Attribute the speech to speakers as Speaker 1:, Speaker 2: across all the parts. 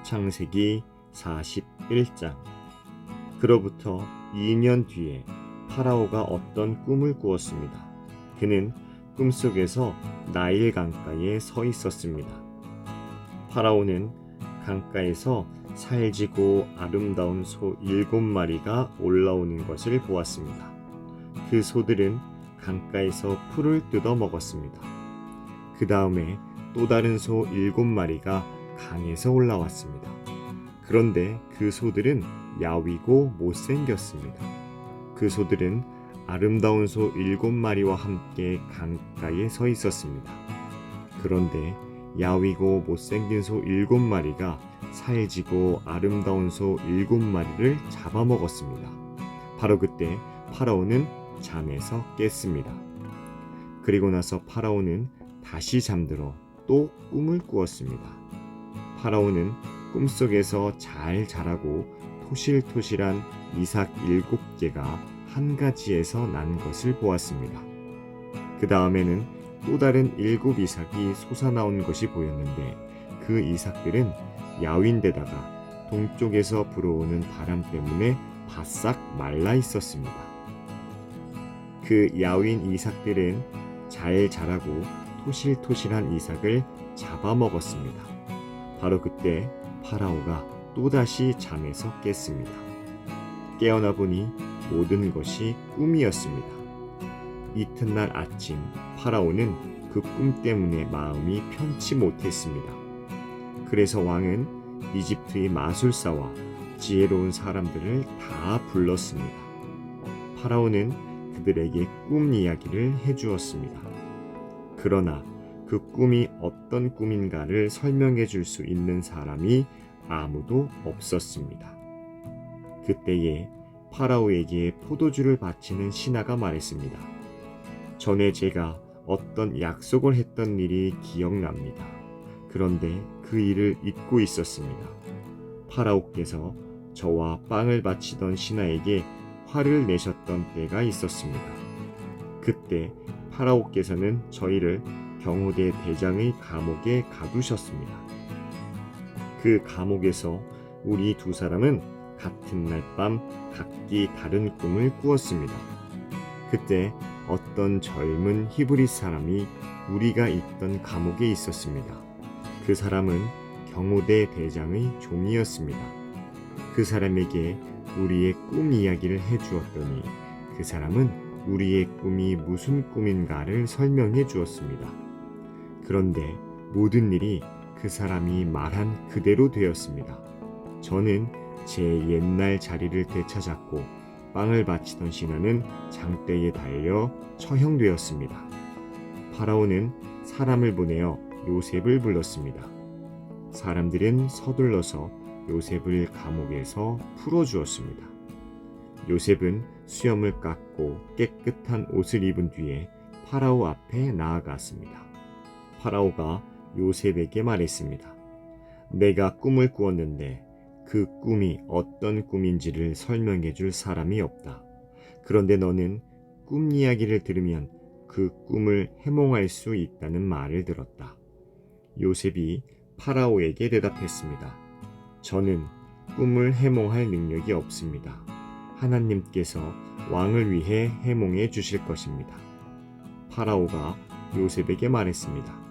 Speaker 1: 창세기 41장. 그로부터 2년 뒤에 파라오가 어떤 꿈을 꾸었습니다. 그는 꿈속에서 나일 강가에 서 있었습니다. 파라오는 강가에서 살지고 아름다운 소 7마리가 올라오는 것을 보았습니다. 그 소들은 강가에서 풀을 뜯어 먹었습니다. 그 다음에 또 다른 소 7마리가 강에서 올라왔습니다. 그런데 그 소들은 야위고 못생겼습니다. 그 소들은 아름다운 소 7마리와 함께 강가에 서 있었습니다. 그런데 야위고 못생긴 소 7마리가 살지고 아름다운 소 7마리를 잡아먹었습니다. 바로 그때 파라오는 잠에서 깼습니다. 그리고 나서 파라오는 다시 잠들어 또 꿈을 꾸었습니다. 파라오는 꿈속에서 잘 자라고 토실토실한 이삭 7개가 한 가지에서 난 것을 보았습니다. 그 다음에는 또 다른 7 이삭이 솟아나온 것이 보였는데 그 이삭들은 야윈데다가 동쪽에서 불어오는 바람 때문에 바싹 말라 있었습니다. 그 야윈 이삭들은 잘 자라고 토실토실한 이삭을 잡아먹었습니다. 바로 그때 파라오가 또다시 잠에서 깼습니다. 깨어나 보니 모든 것이 꿈이었습니다. 이튿날 아침 파라오는 그 꿈 때문에 마음이 편치 못했습니다. 그래서 왕은 이집트의 마술사와 지혜로운 사람들을 다 불렀습니다. 파라오는 그들에게 꿈 이야기를 해주었습니다. 그러나 그 꿈이 어떤 꿈인가를 설명해 줄 수 있는 사람이 아무도 없었습니다. 그때에 파라오에게 포도주를 바치는 신하가 말했습니다. 전에 제가 어떤 약속을 했던 일이 기억납니다. 그런데 그 일을 잊고 있었습니다. 파라오께서 저와 빵을 바치던 신하에게 화를 내셨던 때가 있었습니다. 그때 파라오께서는 저희를 경호대 대장의 감옥에 가두셨습니다. 그 감옥에서 우리 두 사람은 같은 날 밤 각기 다른 꿈을 꾸었습니다. 그때 어떤 젊은 히브리 사람이 우리가 있던 감옥에 있었습니다. 그 사람은 경호대 대장의 종이었습니다. 그 사람에게 우리의 꿈 이야기를 해주었더니 그 사람은 우리의 꿈이 무슨 꿈인가를 설명해 주었습니다. 그런데 모든 일이 그 사람이 말한 그대로 되었습니다. 저는 제 옛날 자리를 되찾았고 빵을 바치던 신하는 장대에 달려 처형되었습니다. 파라오는 사람을 보내어 요셉을 불렀습니다. 사람들은 서둘러서 요셉을 감옥에서 풀어주었습니다. 요셉은 수염을 깎고 깨끗한 옷을 입은 뒤에 파라오 앞에 나아갔습니다. 파라오가 요셉에게 말했습니다. 내가 꿈을 꾸었는데 그 꿈이 어떤 꿈인지를 설명해 줄 사람이 없다. 그런데 너는 꿈 이야기를 들으면 그 꿈을 해몽할 수 있다는 말을 들었다. 요셉이 파라오에게 대답했습니다. 저는 꿈을 해몽할 능력이 없습니다. 하나님께서 왕을 위해 해몽해 주실 것입니다. 파라오가 요셉에게 말했습니다.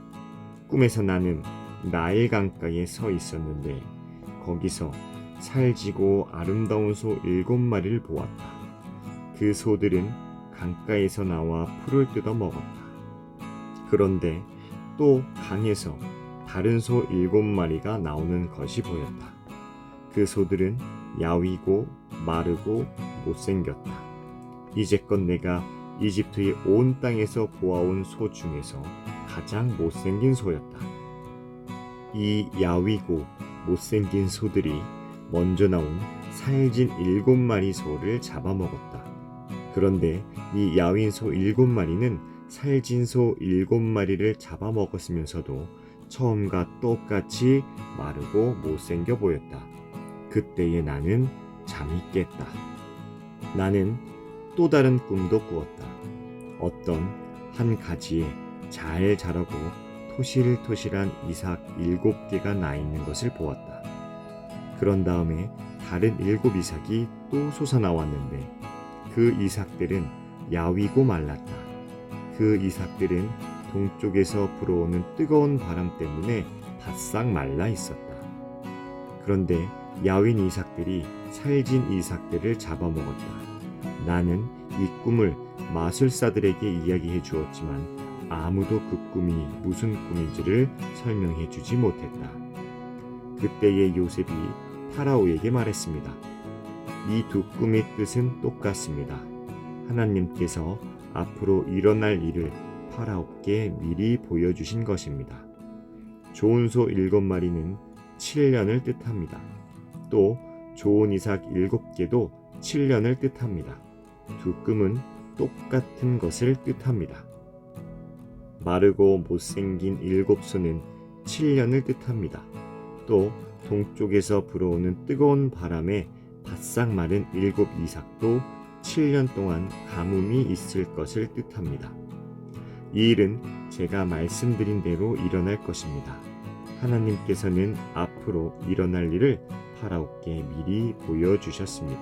Speaker 1: 꿈에서 나는 나일 강가에 서 있었는데 거기서 살지고 아름다운 소 7마리를 보았다. 그 소들은 강가에서 나와 풀을 뜯어 먹었다. 그런데 또 강에서 다른 소 7마리가 나오는 것이 보였다. 그 소들은 야위고 마르고 못생겼다. 이제껏 내가 이집트의 온 땅에서 보아온 소 중에서 가장 못생긴 소였다. 이 야위고 못생긴 소들이 먼저 나온 살진 7마리 소를 잡아먹었다. 그런데 이 야윈 소 7마리는 살진 소 7마리를 잡아먹었으면서도 처음과 똑같이 마르고 못생겨 보였다. 그때에 나는 잠이 깼다. 나는 또 다른 꿈도 꾸었다. 어떤 한 가지에 잘 자라고 토실토실한 이삭 7개가 나 있는 것을 보았다. 그런 다음에 다른 7 이삭이 또 솟아나왔는데 그 이삭들은 야위고 말랐다. 그 이삭들은 동쪽에서 불어오는 뜨거운 바람 때문에 바싹 말라 있었다. 그런데 야윈 이삭들이 살진 이삭들을 잡아먹었다. 나는 이 꿈을 마술사들에게 이야기해 주었지만 아무도 그 꿈이 무슨 꿈인지를 설명해 주지 못했다. 그때의 요셉이 파라오에게 말했습니다. 이 두 꿈의 뜻은 똑같습니다. 하나님께서 앞으로 일어날 일을 파라오께 미리 보여주신 것입니다. 좋은 소 7마리는 7년을 뜻합니다. 또 좋은 이삭 7개도 7년을 뜻합니다. 두 꿈은 똑같은 것을 뜻합니다. 마르고 못생긴 7소는 7년을 뜻합니다. 또 동쪽에서 불어오는 뜨거운 바람에 바싹 마른 7 이삭도 7년 동안 가뭄이 있을 것을 뜻합니다. 이 일은 제가 말씀드린 대로 일어날 것입니다. 하나님께서는 앞으로 일어날 일을 파라오께 미리 보여주셨습니다.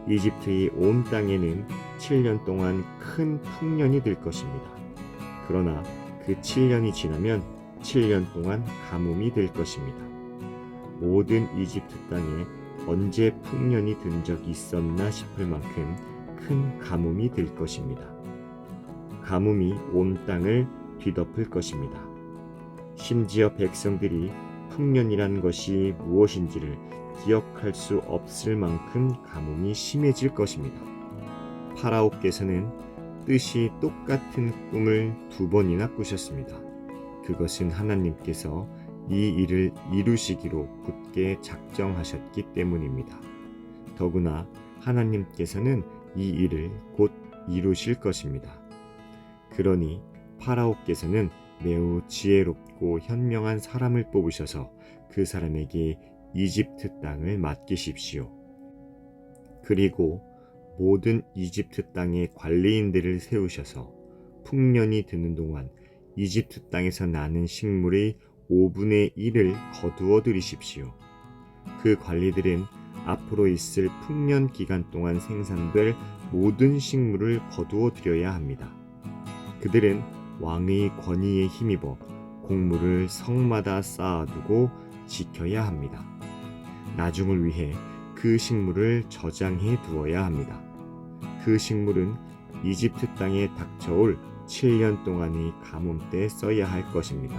Speaker 1: 이집트의 온 땅에는 7년 동안 큰 풍년이 들 것입니다. 그러나 그 7년이 지나면 7년 동안 가뭄이 될 것입니다. 모든 이집트 땅에 언제 풍년이 든 적이 있었나 싶을 만큼 큰 가뭄이 될 것입니다. 가뭄이 온 땅을 뒤덮을 것입니다. 심지어 백성들이 풍년이란 것이 무엇인지를 기억할 수 없을 만큼 가뭄이 심해질 것입니다. 파라오께서는 뜻이 똑같은 꿈을 2번이나 꾸셨습니다. 그것은 하나님께서 이 일을 이루시기로 굳게 작정하셨기 때문입니다. 더구나 하나님께서는 이 일을 곧 이루실 것입니다. 그러니 파라오께서는 매우 지혜롭고 현명한 사람을 뽑으셔서 그 사람에게 이집트 땅을 맡기십시오. 그리고 모든 이집트 땅의 관리인들을 세우셔서 풍년이 드는 동안 이집트 땅에서 나는 식물의 5분의 1을 거두어 들이십시오. 그 관리들은 앞으로 있을 풍년 기간 동안 생산될 모든 식물을 거두어 들여야 합니다. 그들은 왕의 권위에 힘입어 곡물을 성마다 쌓아두고 지켜야 합니다. 나중을 위해 그 식물을 저장해 두어야 합니다. 그 식물은 이집트 땅에 닥쳐올 7년 동안의 가뭄 때 써야 할 것입니다.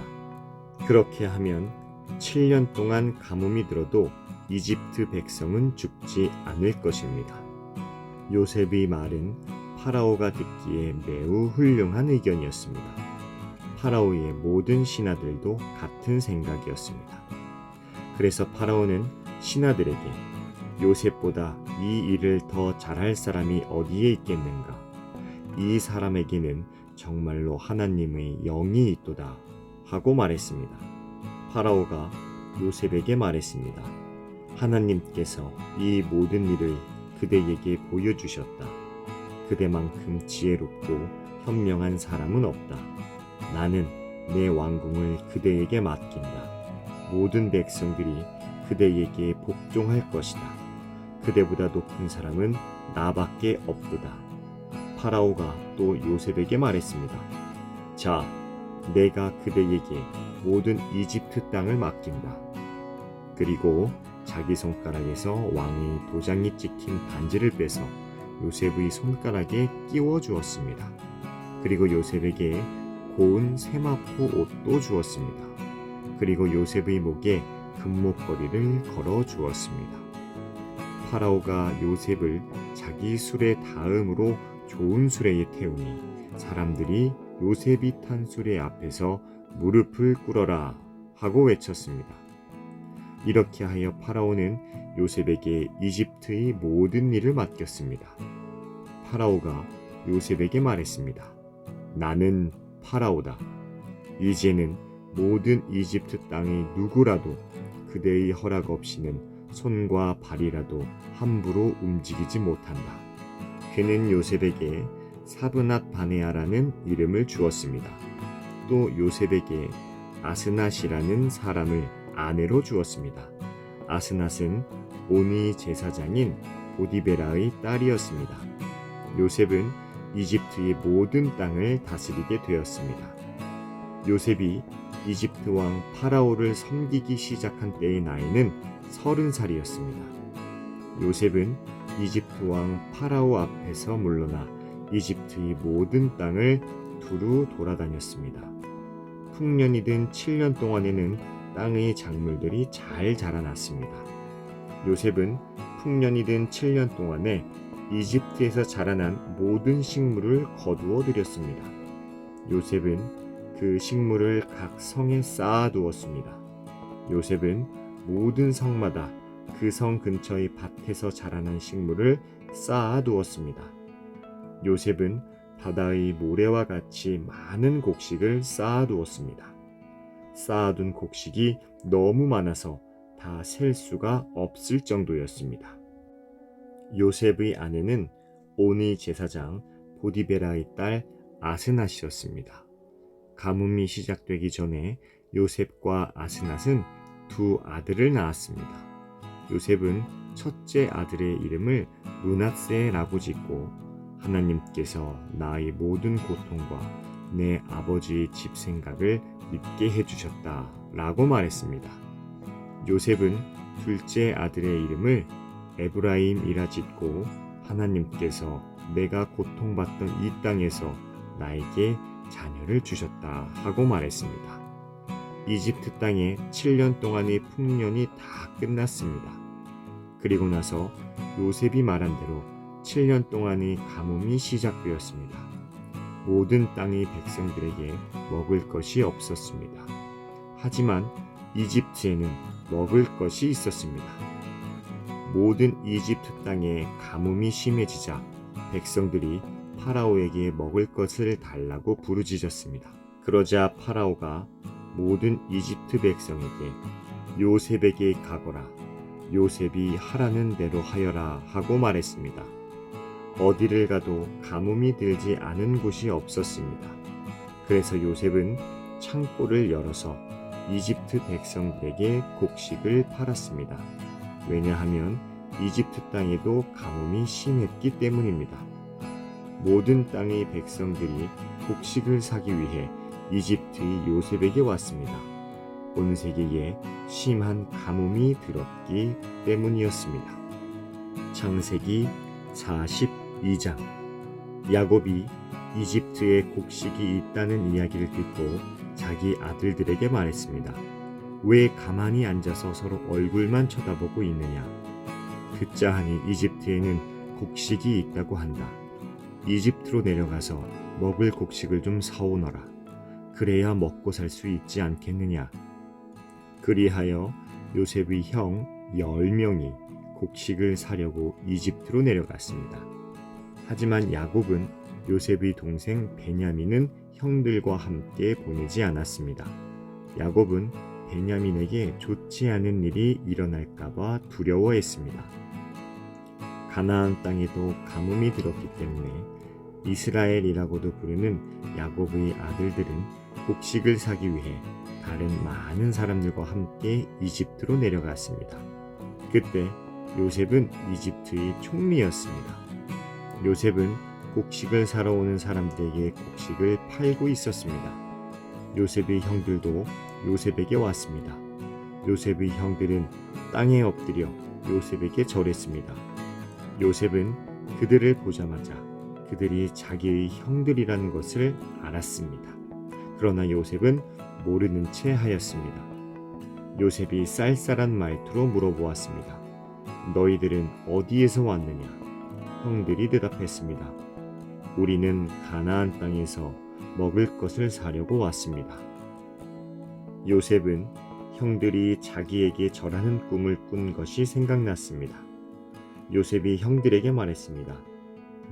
Speaker 1: 그렇게 하면 7년 동안 가뭄이 들어도 이집트 백성은 죽지 않을 것입니다. 요셉의 말은 파라오가 듣기에 매우 훌륭한 의견이었습니다. 파라오의 모든 신하들도 같은 생각이었습니다. 그래서 파라오는 신하들에게 요셉보다 이 일을 더 잘할 사람이 어디에 있겠는가? 이 사람에게는 정말로 하나님의 영이 있도다 하고 말했습니다. 파라오가 요셉에게 말했습니다. 하나님께서 이 모든 일을 그대에게 보여주셨다. 그대만큼 지혜롭고 현명한 사람은 없다. 나는 내 왕궁을 그대에게 맡긴다. 모든 백성들이 그대에게 복종할 것이다. 그대보다 높은 사람은 나밖에 없도다. 파라오가 또 요셉에게 말했습니다. 자, 내가 그대에게 모든 이집트 땅을 맡긴다. 그리고 자기 손가락에서 왕의 도장이 찍힌 반지를 빼서 요셉의 손가락에 끼워 주었습니다. 그리고 요셉에게 고운 세마포 옷도 주었습니다. 그리고 요셉의 목에 금목걸이를 걸어 주었습니다. 파라오가 요셉을 자기 수레 다음으로 좋은 수레에 태우니 사람들이 요셉이 탄 수레 앞에서 무릎을 꿇어라 하고 외쳤습니다. 이렇게 하여 파라오는 요셉에게 이집트의 모든 일을 맡겼습니다. 파라오가 요셉에게 말했습니다. 나는 파라오다. 이제는 모든 이집트 땅의 누구라도 그대의 허락 없이는 손과 발이라도 함부로 움직이지 못한다. 그는 요셉에게 사브낫 바네아라는 이름을 주었습니다. 또 요셉에게 아스낫이라는 사람을 아내로 주었습니다. 아스낫은 오니 제사장인 보디베라의 딸이었습니다. 요셉은 이집트의 모든 땅을 다스리게 되었습니다. 요셉이 이집트 왕 파라오를 섬기기 시작한 때의 나이는 30살이었습니다. 요셉은 이집트 왕 파라오 앞에서 물러나 이집트의 모든 땅을 두루 돌아다녔습니다. 풍년이 든 7년 동안에는 땅의 작물들이 잘 자라났습니다. 요셉은 풍년이 든 7년 동안에 이집트에서 자라난 모든 식물을 거두어 들였습니다. 요셉은 그 식물을 각 성에 쌓아두었습니다. 요셉은 모든 성마다 그 성 근처의 밭에서 자라난 식물을 쌓아두었습니다. 요셉은 바다의 모래와 같이 많은 곡식을 쌓아두었습니다. 쌓아둔 곡식이 너무 많아서 다 셀 수가 없을 정도였습니다. 요셉의 아내는 오니 제사장 보디베라의 딸 아스낫이었습니다. 가뭄이 시작되기 전에 요셉과 아스낫은 두 아들을 낳았습니다. 요셉은 첫째 아들의 이름을 므낫세라고 짓고 하나님께서 나의 모든 고통과 내 아버지의 집 생각을 잊게 해주셨다 라고 말했습니다. 요셉은 둘째 아들의 이름을 에브라임이라 짓고 하나님께서 내가 고통받던 이 땅에서 나에게 자녀를 주셨다 하고 말했습니다. 이집트 땅에 7년 동안의 풍년이 다 끝났습니다. 그리고 나서 요셉이 말한 대로 7년 동안의 가뭄이 시작되었습니다. 모든 땅의 백성들에게 먹을 것이 없었습니다. 하지만 이집트에는 먹을 것이 있었습니다. 모든 이집트 땅에 가뭄이 심해지자 백성들이 파라오에게 먹을 것을 달라고 부르짖었습니다. 그러자 파라오가 모든 이집트 백성에게 요셉에게 가거라, 요셉이 하라는 대로 하여라 하고 말했습니다. 어디를 가도 가뭄이 들지 않은 곳이 없었습니다. 그래서 요셉은 창고를 열어서 이집트 백성들에게 곡식을 팔았습니다. 왜냐하면 이집트 땅에도 가뭄이 심했기 때문입니다. 모든 땅의 백성들이 곡식을 사기 위해 이집트의 요셉에게 왔습니다. 온 세계에 심한 가뭄이 들었기 때문이었습니다. 창세기 42장. 야곱이 이집트에 곡식이 있다는 이야기를 듣고 자기 아들들에게 말했습니다. 왜 가만히 앉아서 서로 얼굴만 쳐다보고 있느냐? 듣자 하니 이집트에는 곡식이 있다고 한다. 이집트로 내려가서 먹을 곡식을 좀 사오너라. 그래야 먹고 살 수 있지 않겠느냐? 그리하여 요셉의 형 10명이 곡식을 사려고 이집트로 내려갔습니다. 하지만 야곱은 요셉의 동생 베냐민은 형들과 함께 보내지 않았습니다. 야곱은 베냐민에게 좋지 않은 일이 일어날까봐 두려워했습니다. 가나안 땅에도 가뭄이 들었기 때문에 이스라엘이라고도 부르는 야곱의 아들들은 곡식을 사기 위해 다른 많은 사람들과 함께 이집트로 내려갔습니다. 그때 요셉은 이집트의 총리였습니다. 요셉은 곡식을 사러 오는 사람들에게 곡식을 팔고 있었습니다. 요셉의 형들도 요셉에게 왔습니다. 요셉의 형들은 땅에 엎드려 요셉에게 절했습니다. 요셉은 그들을 보자마자 그들이 자기의 형들이라는 것을 알았습니다. 그러나 요셉은 모르는 채 하였습니다. 요셉이 쌀쌀한 말투로 물어보았습니다. 너희들은 어디에서 왔느냐? 형들이 대답했습니다. 우리는 가나안 땅에서 먹을 것을 사려고 왔습니다. 요셉은 형들이 자기에게 절하는 꿈을 꾼 것이 생각났습니다. 요셉이 형들에게 말했습니다.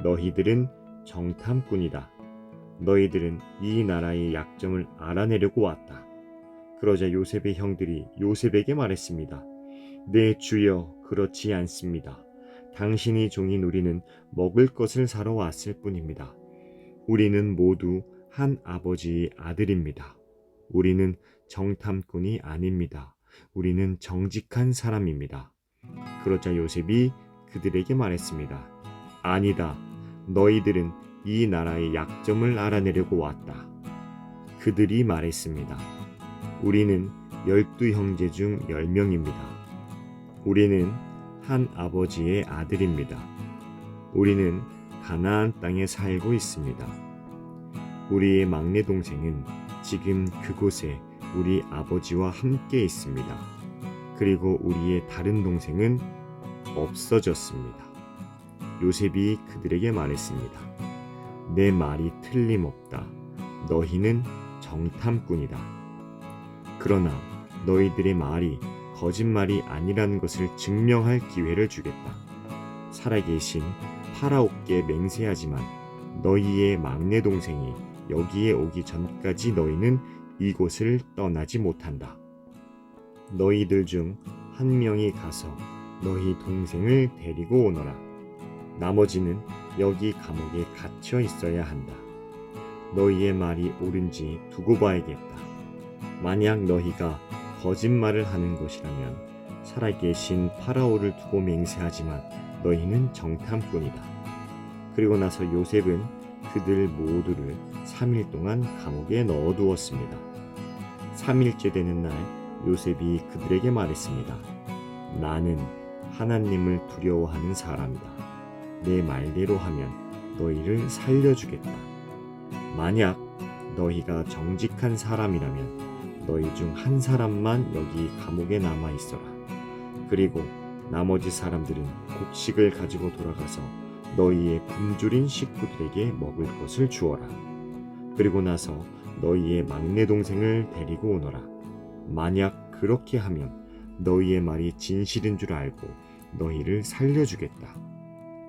Speaker 1: 너희들은 정탐꾼이다. 너희들은 이 나라의 약점을 알아내려고 왔다. 그러자 요셉의 형들이 요셉에게 말했습니다. 네 주여, 그렇지 않습니다. 당신이 종인 우리는 먹을 것을 사러 왔을 뿐입니다. 우리는 모두 한 아버지의 아들입니다. 우리는 정탐꾼이 아닙니다. 우리는 정직한 사람입니다. 그러자 요셉이 그들에게 말했습니다. 아니다. 너희들은 이 나라의 약점을 알아내려고 왔다. 그들이 말했습니다. 우리는 12형제 중 10명입니다. 우리는 한 아버지의 아들입니다. 우리는 가나안 땅에 살고 있습니다. 우리의 막내 동생은 지금 그곳에 우리 아버지와 함께 있습니다. 그리고 우리의 다른 동생은 없어졌습니다. 요셉이 그들에게 말했습니다. 내 말이 틀림없다. 너희는 정탐꾼이다. 그러나 너희들의 말이 거짓말이 아니라는 것을 증명할 기회를 주겠다. 살아계신 파라오께 맹세하지만 너희의 막내 동생이 여기에 오기 전까지 너희는 이곳을 떠나지 못한다. 너희들 중 한 명이 가서 너희 동생을 데리고 오너라. 나머지는 여기 감옥에 갇혀 있어야 한다. 너희의 말이 옳은지 두고 봐야겠다. 만약 너희가 거짓말을 하는 것이라면 살아계신 파라오를 두고 맹세하지만 너희는 정탐꾼이다. 그리고 나서 요셉은 그들 모두를 3일 동안 감옥에 넣어두었습니다. 3일째 되는 날 요셉이 그들에게 말했습니다. 나는 하나님을 두려워하는 사람이다. 내 말대로 하면 너희를 살려주겠다. 만약 너희가 정직한 사람이라면 너희 중 한 사람만 여기 감옥에 남아 있어라. 그리고 나머지 사람들은 곡식을 가지고 돌아가서 너희의 굶주린 식구들에게 먹을 것을 주어라. 그리고 나서 너희의 막내 동생을 데리고 오너라. 만약 그렇게 하면 너희의 말이 진실인 줄 알고 너희를 살려주겠다.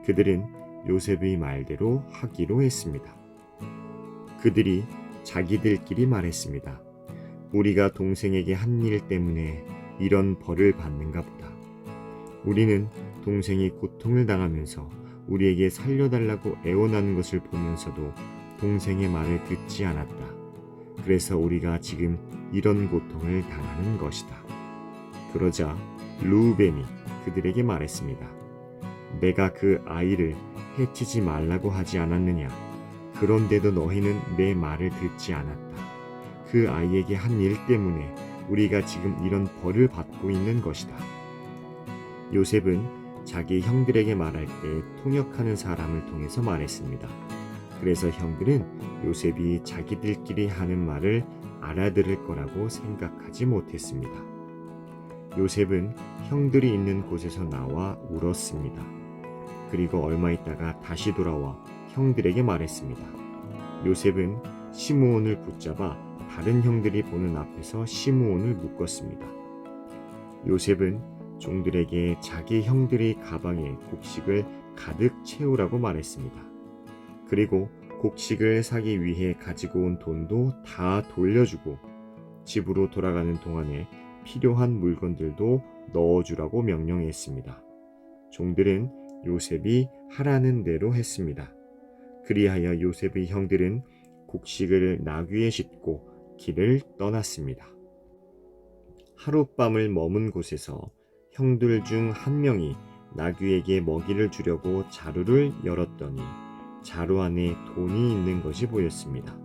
Speaker 1: 그들은 요셉의 말대로 하기로 했습니다. 그들이 자기들끼리 말했습니다. 우리가 동생에게 한 일 때문에 이런 벌을 받는가 보다. 우리는 동생이 고통을 당하면서 우리에게 살려달라고 애원하는 것을 보면서도 동생의 말을 듣지 않았다. 그래서 우리가 지금 이런 고통을 당하는 것이다. 그러자 르우벤이 그들에게 말했습니다. 내가 그 아이를 해치지 말라고 하지 않았느냐? 그런데도 너희는 내 말을 듣지 않았다. 그 아이에게 한 일 때문에 우리가 지금 이런 벌을 받고 있는 것이다. 요셉은 자기 형들에게 말할 때 통역하는 사람을 통해서 말했습니다. 그래서 형들은 요셉이 자기들끼리 하는 말을 알아들을 거라고 생각하지 못했습니다. 요셉은 형들이 있는 곳에서 나와 울었습니다. 그리고 얼마 있다가 다시 돌아와 형들에게 말했습니다. 요셉은 시므온을 붙잡아 다른 형들이 보는 앞에서 시므온을 묶었습니다. 요셉은 종들에게 자기 형들의 가방에 곡식을 가득 채우라고 말했습니다. 그리고 곡식을 사기 위해 가지고 온 돈도 다 돌려주고 집으로 돌아가는 동안에 필요한 물건들도 넣어주라고 명령했습니다. 종들은 요셉이 하라는 대로 했습니다. 그리하여 요셉의 형들은 곡식을 나귀에 싣고 길을 떠났습니다. 하룻밤을 머문 곳에서 형들 중 한 명이 나귀에게 먹이를 주려고 자루를 열었더니 자루 안에 돈이 있는 것이 보였습니다.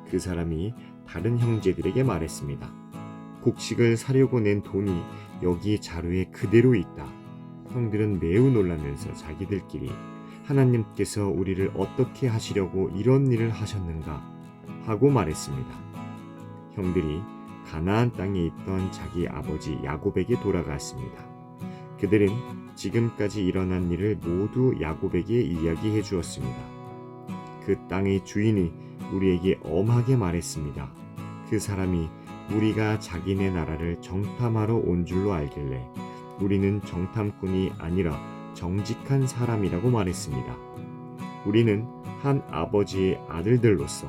Speaker 1: 그 사람이 다른 형제들에게 말했습니다. 곡식을 사려고 낸 돈이 여기 자루에 그대로 있다. 형들은 매우 놀라면서 자기들끼리 하나님께서 우리를 어떻게 하시려고 이런 일을 하셨는가 하고 말했습니다. 형들이 가나안 땅에 있던 자기 아버지 야곱에게 돌아갔습니다. 그들은 지금까지 일어난 일을 모두 야곱에게 이야기해 주었습니다. 그 땅의 주인이 우리에게 엄하게 말했습니다. 그 사람이 우리가 자기네 나라를 정탐하러 온 줄로 알길래 우리는 정탐꾼이 아니라 정직한 사람이라고 말했습니다. 우리는 한 아버지의 아들들로서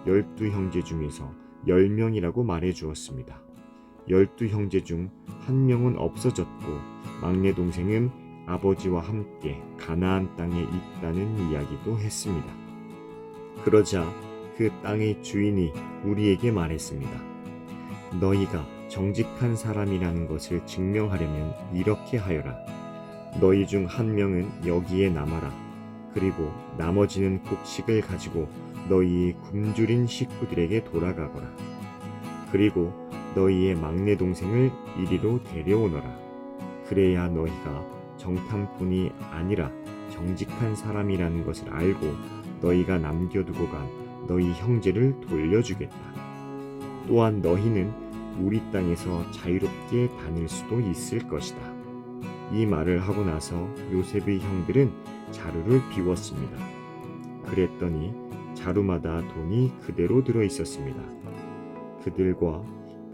Speaker 1: 12형제 중에서 10명이라고 말해 주었습니다. 12형제 중 한 명은 없어졌고 막내 동생은 아버지와 함께 가나안 땅에 있다는 이야기도 했습니다. 그러자 그 땅의 주인이 우리에게 말했습니다. 너희가 정직한 사람이라는 것을 증명하려면 이렇게 하여라. 너희 중 한 명은 여기에 남아라. 그리고 나머지는 곡식을 가지고 너희 굶주린 식구들에게 돌아가거라. 그리고 너희의 막내 동생을 이리로 데려오너라. 그래야 너희가 정탐꾼이 아니라 정직한 사람이라는 것을 알고 너희가 남겨두고 간 너희 형제를 돌려주겠다. 또한 너희는 우리 땅에서 자유롭게 다닐 수도 있을 것이다. 이 말을 하고 나서 요셉의 형들은 자루를 비웠습니다. 그랬더니 자루마다 돈이 그대로 들어 있었습니다. 그들과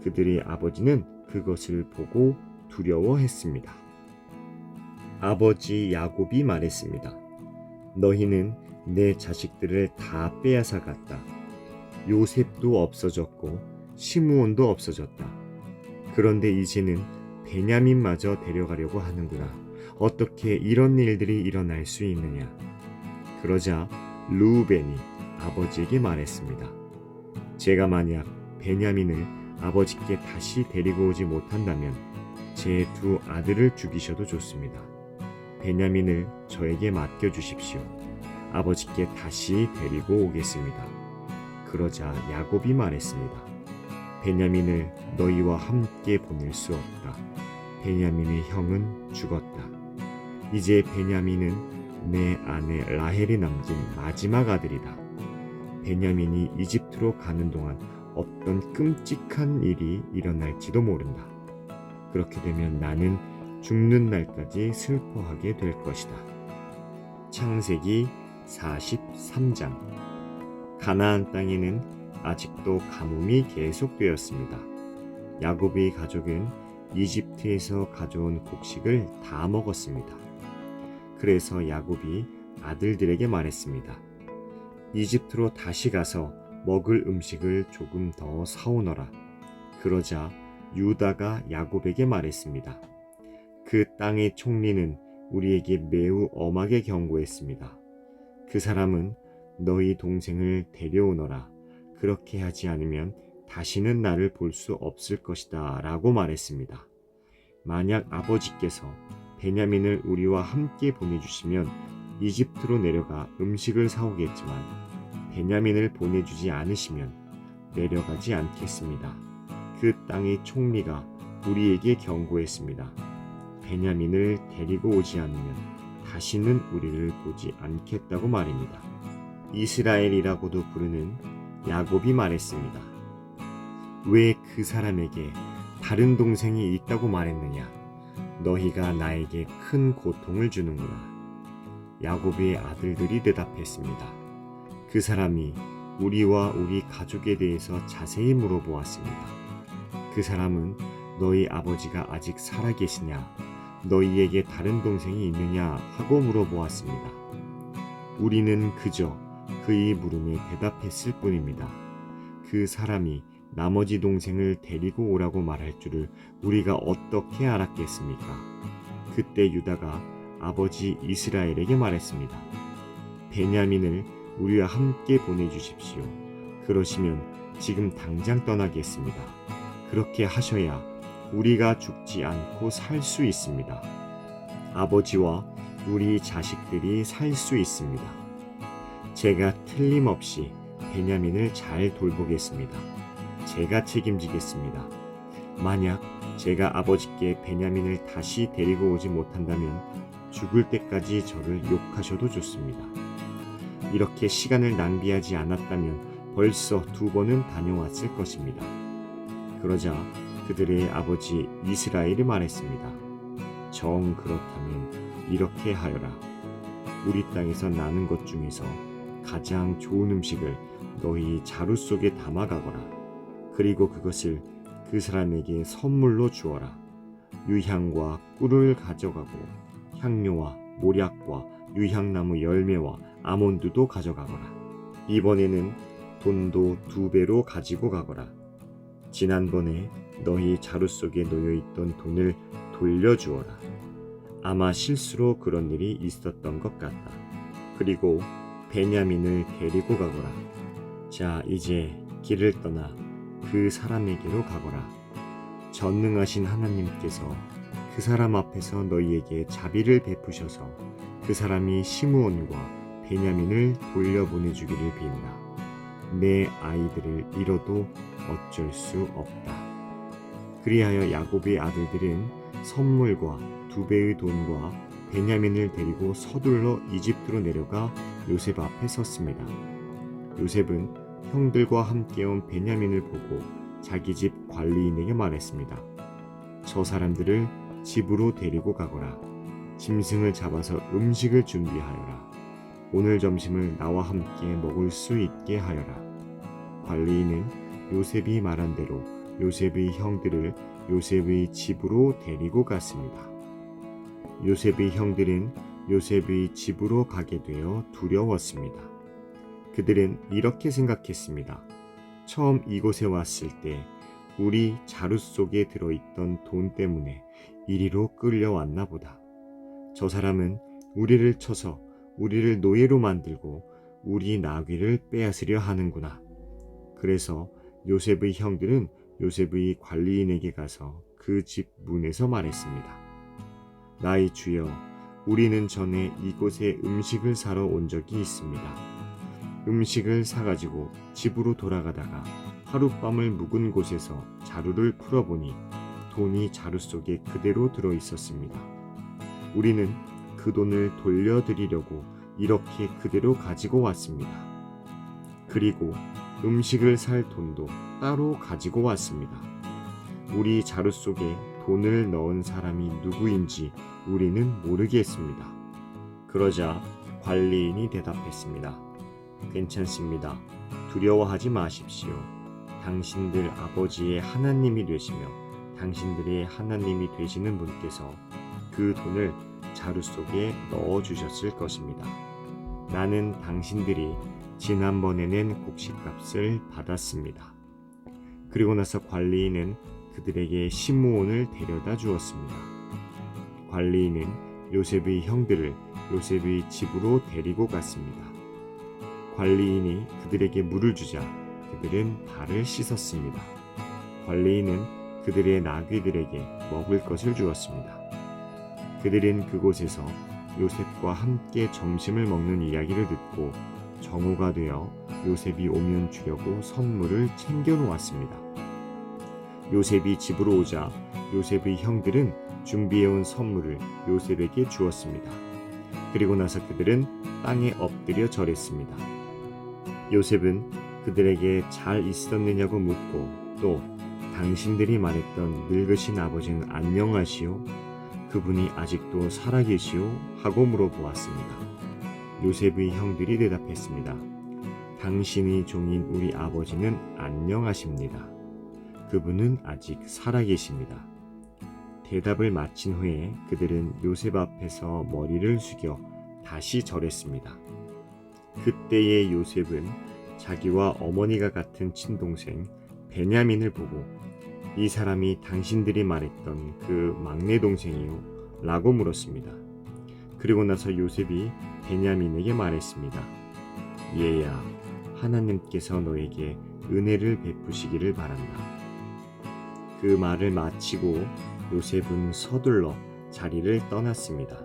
Speaker 1: 그들의 아버지는 그것을 보고 두려워했습니다. 아버지 야곱이 말했습니다. 너희는 내 자식들을 다 빼앗아 갔다. 요셉도 없어졌고 시므온도 없어졌다. 그런데 이제는 베냐민마저 데려가려고 하는구나. 어떻게 이런 일들이 일어날 수 있느냐. 그러자 르우벤이 아버지에게 말했습니다. 제가 만약 베냐민을 아버지께 다시 데리고 오지 못한다면 제 두 아들을 죽이셔도 좋습니다. 베냐민을 저에게 맡겨주십시오. 아버지께 다시 데리고 오겠습니다. 그러자 야곱이 말했습니다. 베냐민을 너희와 함께 보낼 수 없다. 베냐민의 형은 죽었다. 이제 베냐민은 내 아내 라헬이 남긴 마지막 아들이다. 베냐민이 이집트로 가는 동안 어떤 끔찍한 일이 일어날지도 모른다. 그렇게 되면 나는 죽는 날까지 슬퍼하게 될 것이다. 창세기 43장. 가나안 땅에는 아직도 가뭄이 계속되었습니다. 야곱의 가족은 이집트에서 가져온 곡식을 다 먹었습니다. 그래서 야곱이 아들들에게 말했습니다. 이집트로 다시 가서 먹을 음식을 조금 더 사오너라. 그러자 유다가 야곱에게 말했습니다. 그 땅의 총리는 우리에게 매우 엄하게 경고했습니다. 그 사람은 너희 동생을 데려오너라. 그렇게 하지 않으면 다시는 나를 볼 수 없을 것이다 라고 말했습니다. 만약 아버지께서 베냐민을 우리와 함께 보내주시면 이집트로 내려가 음식을 사오겠지만 베냐민을 보내주지 않으시면 내려가지 않겠습니다. 그 땅의 총리가 우리에게 경고했습니다. 베냐민을 데리고 오지 않으면 다시는 우리를 보지 않겠다고 말입니다. 이스라엘이라고도 부르는 야곱이 말했습니다. 왜 그 사람에게 다른 동생이 있다고 말했느냐? 너희가 나에게 큰 고통을 주는구나. 야곱의 아들들이 대답했습니다. 그 사람이 우리와 우리 가족에 대해서 자세히 물어보았습니다. 그 사람은 너희 아버지가 아직 살아계시냐, 너희에게 다른 동생이 있느냐 하고 물어보았습니다. 우리는 그저 그의 물음에 대답했을 뿐입니다. 그 사람이 나머지 동생을 데리고 오라고 말할 줄을 우리가 어떻게 알았겠습니까? 그때 유다가 아버지 이스라엘에게 말했습니다. 베냐민을 우리와 함께 보내주십시오. 그러시면 지금 당장 떠나겠습니다. 그렇게 하셔야 우리가 죽지 않고 살 수 있습니다. 아버지와 우리 자식들이 살 수 있습니다. 제가 틀림없이 베냐민을 잘 돌보겠습니다. 제가 책임지겠습니다. 만약 제가 아버지께 베냐민을 다시 데리고 오지 못한다면 죽을 때까지 저를 욕하셔도 좋습니다. 이렇게 시간을 낭비하지 않았다면 벌써 2번은 다녀왔을 것입니다. 그러자 그들의 아버지 이스라엘이 말했습니다. 정 그렇다면 이렇게 하여라. 우리 땅에서 나는 것 중에서 가장 좋은 음식을 너희 자루 속에 담아가거라. 그리고 그것을 그 사람에게 선물로 주어라. 유향과 꿀을 가져가고 향료와 모략과 유향나무 열매와 아몬드도 가져가거라. 이번에는 돈도 2배로 가지고 가거라. 지난번에 너희 자루 속에 놓여있던 돈을 돌려주어라. 아마 실수로 그런 일이 있었던 것 같다. 그리고 베냐민을 데리고 가거라. 자, 이제 길을 떠나 그 사람에게로 가거라. 전능하신 하나님께서 그 사람 앞에서 너희에게 자비를 베푸셔서 그 사람이 시므온과 베냐민을 돌려보내주기를 빈다. 내 아이들을 잃어도 어쩔 수 없다. 그리하여 야곱의 아들들은 선물과 2배의 돈과 베냐민을 데리고 서둘러 이집트로 내려가 요셉 앞에 섰습니다. 요셉은 형들과 함께 온 베냐민을 보고 자기 집 관리인에게 말했습니다. 저 사람들을 집으로 데리고 가거라. 짐승을 잡아서 음식을 준비하여라. 오늘 점심을 나와 함께 먹을 수 있게 하여라. 관리인은 요셉이 말한 대로 요셉의 형들을 요셉의 집으로 데리고 갔습니다. 요셉의 형들은 요셉의 집으로 가게 되어 두려웠습니다. 그들은 이렇게 생각했습니다. 처음 이곳에 왔을 때 우리 자루 속에 들어있던 돈 때문에 이리로 끌려왔나 보다. 저 사람은 우리를 쳐서 우리를 노예로 만들고 우리 나귀를 빼앗으려 하는구나. 그래서 요셉의 형들은 요셉의 관리인에게 가서 그 집 문에서 말했습니다. 나의 주여, 우리는 전에 이곳에 음식을 사러 온 적이 있습니다. 음식을 사가지고 집으로 돌아가다가 하룻밤을 묵은 곳에서 자루를 풀어보니 돈이 자루 속에 그대로 들어있었습니다. 우리는 그 돈을 돌려드리려고 이렇게 그대로 가지고 왔습니다. 그리고 음식을 살 돈도 따로 가지고 왔습니다. 우리 자루 속에 돈을 넣은 사람이 누구인지 우리는 모르겠습니다. 그러자 관리인이 대답했습니다. 괜찮습니다. 두려워하지 마십시오. 당신들 아버지의 하나님이 되시며 당신들의 하나님이 되시는 분께서 그 돈을 자루 속에 넣어주셨을 것입니다. 나는 당신들이 지난번에 낸 곡식값을 받았습니다. 그리고 나서 관리인은 그들에게 시므온을 데려다 주었습니다. 관리인은 요셉의 형들을 요셉의 집으로 데리고 갔습니다. 관리인이 그들에게 물을 주자 그들은 발을 씻었습니다. 관리인은 그들의 나귀들에게 먹을 것을 주었습니다. 그들은 그곳에서 요셉과 함께 점심을 먹는 이야기를 듣고 정오가 되어 요셉이 오면 주려고 선물을 챙겨 놓았습니다. 요셉이 집으로 오자 요셉의 형들은 준비해온 선물을 요셉에게 주었습니다. 그리고 나서 그들은 땅에 엎드려 절했습니다. 요셉은 그들에게 잘 있었느냐고 묻고 또 당신들이 말했던 늙으신 아버지는 안녕하시오? 그분이 아직도 살아계시오? 하고 물어보았습니다. 요셉의 형들이 대답했습니다. 당신의 종인 우리 아버지는 안녕하십니다. 그분은 아직 살아계십니다. 대답을 마친 후에 그들은 요셉 앞에서 머리를 숙여 다시 절했습니다. 그때의 요셉은 자기와 어머니가 같은 친동생 베냐민을 보고 이 사람이 당신들이 말했던 그 막내 동생이요? 라고 물었습니다. 그리고 나서 요셉이 베냐민에게 말했습니다. 얘야, 하나님께서 너에게 은혜를 베푸시기를 바란다. 그 말을 마치고 요셉은 서둘러 자리를 떠났습니다.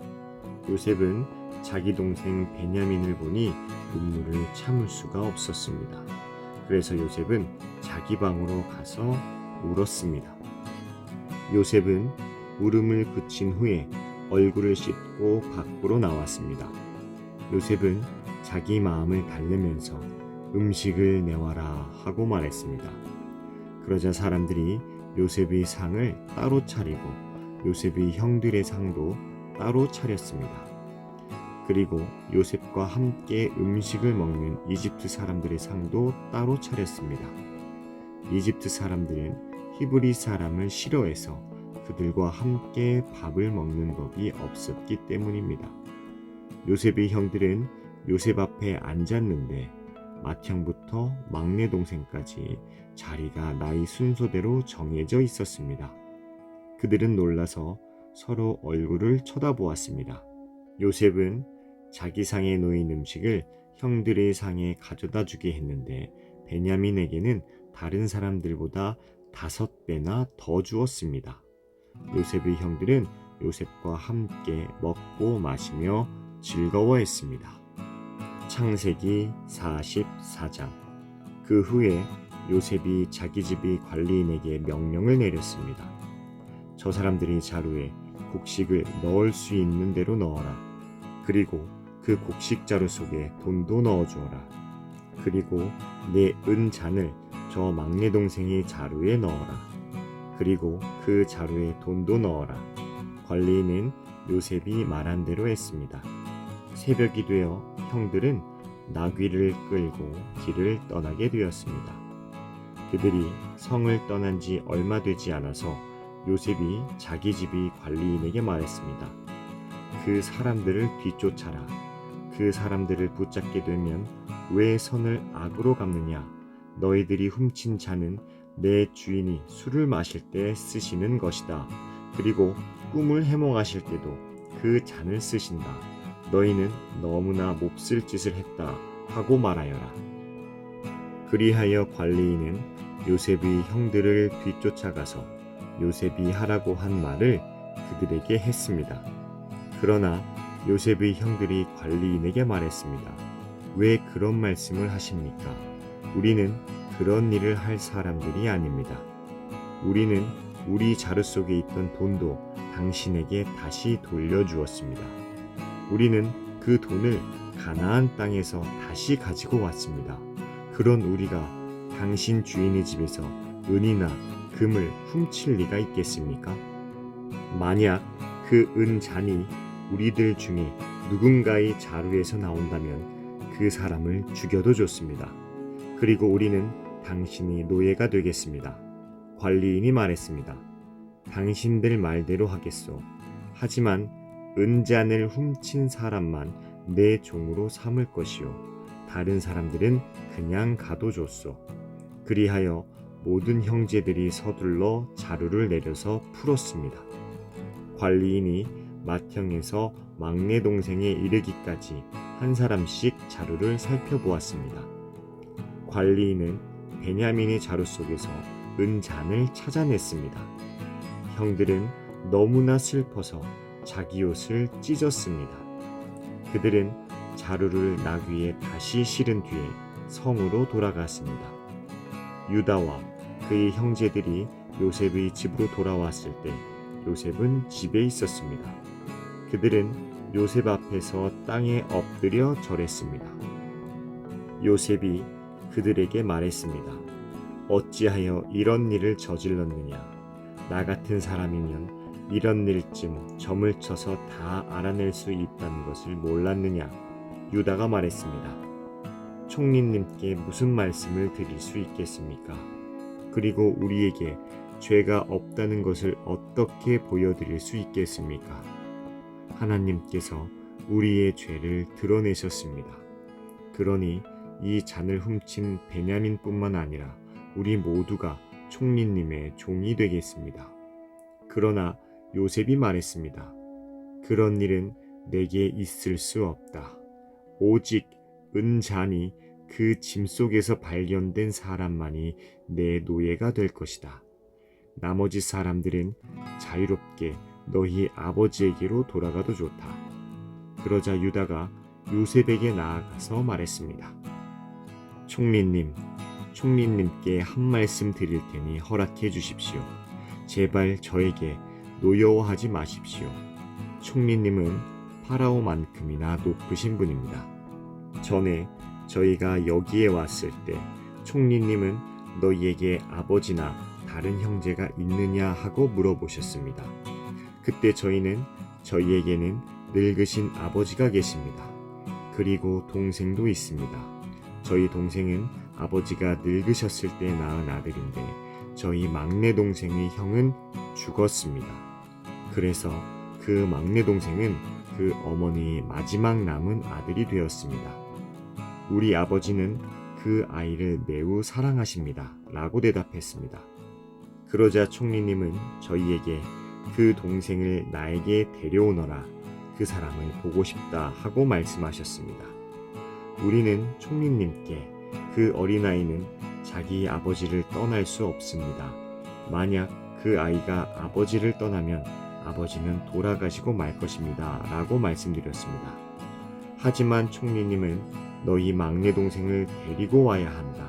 Speaker 1: 요셉은 자기 동생 베냐민을 보니 눈물을 참을 수가 없었습니다. 그래서 요셉은 자기 방으로 가서 울었습니다. 요셉은 울음을 그친 후에 얼굴을 씻고 밖으로 나왔습니다. 요셉은 자기 마음을 달래면서 음식을 내와라 하고 말했습니다. 그러자 사람들이 요셉의 상을 따로 차리고 요셉의 형들의 상도 따로 차렸습니다. 그리고 요셉과 함께 음식을 먹는 이집트 사람들의 상도 따로 차렸습니다. 이집트 사람들은 히브리 사람을 싫어해서 그들과 함께 밥을 먹는 법이 없었기 때문입니다. 요셉의 형들은 요셉 앞에 앉았는데 맏형부터 막내 동생까지 자리가 나이 순서대로 정해져 있었습니다. 그들은 놀라서 서로 얼굴을 쳐다보았습니다. 요셉은 자기 상에 놓인 음식을 형들의 상에 가져다 주게 했는데 베냐민에게는 다른 사람들보다 5배나 더 주었습니다. 요셉의 형들은 요셉과 함께 먹고 마시며 즐거워했습니다. 창세기 44장. 그 후에 요셉이 자기 집의 관리인에게 명령을 내렸습니다. 저 사람들이 자루에 곡식을 넣을 수 있는 대로 넣어라. 그리고 그 곡식 자루 속에 돈도 넣어주어라. 그리고 내 은잔을 저 막내 동생의 자루에 넣어라. 그리고 그 자루에 돈도 넣어라. 관리인은 요셉이 말한 대로 했습니다. 새벽이 되어 형들은 나귀를 끌고 길을 떠나게 되었습니다. 그들이 성을 떠난 지 얼마 되지 않아서 요셉이 자기 집의 관리인에게 말했습니다. 그 사람들을 뒤쫓아라. 그 사람들을 붙잡게 되면 왜 선을 악으로 갚느냐? 너희들이 훔친 잔은 내 주인이 술을 마실 때 쓰시는 것이다. 그리고 꿈을 해몽하실 때도 그 잔을 쓰신다. 너희는 너무나 몹쓸 짓을 했다 하고 말하여라. 그리하여 관리인은 요셉의 형들을 뒤쫓아가서 요셉이 하라고 한 말을 그들에게 했습니다. 그러나 요셉의 형들이 관리인에게 말했습니다. 왜 그런 말씀을 하십니까? 우리는 그런 일을 할 사람들이 아닙니다. 우리는 우리 자루 속에 있던 돈도 당신에게 다시 돌려주었습니다. 우리는 그 돈을 가나안 땅에서 다시 가지고 왔습니다. 그런 우리가 당신 주인의 집에서 은이나 금을 훔칠 리가 있겠습니까? 만약 그 은잔이 우리들 중에 누군가의 자루에서 나온다면 그 사람을 죽여도 좋습니다. 그리고 우리는 당신이 노예가 되겠습니다. 관리인이 말했습니다. 당신들 말대로 하겠소. 하지만 은잔을 훔친 사람만 내 종으로 삼을 것이요 다른 사람들은 그냥 가도 좋소. 그리하여 모든 형제들이 서둘러 자루를 내려서 풀었습니다. 관리인이 맏형에서 막내 동생에 이르기까지 한 사람씩 자루를 살펴보았습니다. 관리인은 베냐민의 자루 속에서 은잔을 찾아냈습니다. 형들은 너무나 슬퍼서 자기 옷을 찢었습니다. 그들은 자루를 나귀에 다시 실은 뒤에 성으로 돌아갔습니다. 유다와 그의 형제들이 요셉의 집으로 돌아왔을 때 요셉은 집에 있었습니다. 그들은 요셉 앞에서 땅에 엎드려 절했습니다. 요셉이 그들에게 말했습니다. 어찌하여 이런 일을 저질렀느냐? 나 같은 사람이면 이런 일쯤 점을 쳐서 다 알아낼 수 있다는 것을 몰랐느냐? 유다가 말했습니다. 총리님께 무슨 말씀을 드릴 수 있겠습니까? 그리고 우리에게 죄가 없다는 것을 어떻게 보여드릴 수 있겠습니까? 하나님께서 우리의 죄를 드러내셨습니다. 그러니 이 잔을 훔친 베냐민뿐만 아니라 우리 모두가 총리님의 종이 되겠습니다. 그러나 요셉이 말했습니다. 그런 일은 내게 있을 수 없다. 오직 은잔이 그 짐 속에서 발견된 사람만이 내 노예가 될 것이다. 나머지 사람들은 자유롭게 너희 아버지에게로 돌아가도 좋다. 그러자 유다가 요셉에게 나아가서 말했습니다. 총리님께 한 말씀 드릴 테니 허락해 주십시오. 제발 저에게 노여워하지 마십시오. 총리님은 파라오만큼이나 높으신 분입니다. 전에 저희가 여기에 왔을 때 총리님은 너희에게 아버지나 다른 형제가 있느냐 하고 물어보셨습니다. 그때 저희에게는 늙으신 아버지가 계십니다. 그리고 동생도 있습니다. 저희 동생은 아버지가 늙으셨을 때 낳은 아들인데 저희 막내 동생의 형은 죽었습니다. 그래서 그 막내 동생은 그 어머니의 마지막 남은 아들이 되었습니다. 우리 아버지는 그 아이를 매우 사랑하십니다. 라고 대답했습니다. 그러자 총리님은 저희에게 그 동생을 나에게 데려오너라. 그 사람을 보고 싶다 하고 말씀하셨습니다. 우리는 총리님께 그 어린아이는 자기 아버지를 떠날 수 없습니다. 만약 그 아이가 아버지를 떠나면 아버지는 돌아가시고 말 것입니다. 라고 말씀드렸습니다. 하지만 총리님은 너희 막내 동생을 데리고 와야 한다.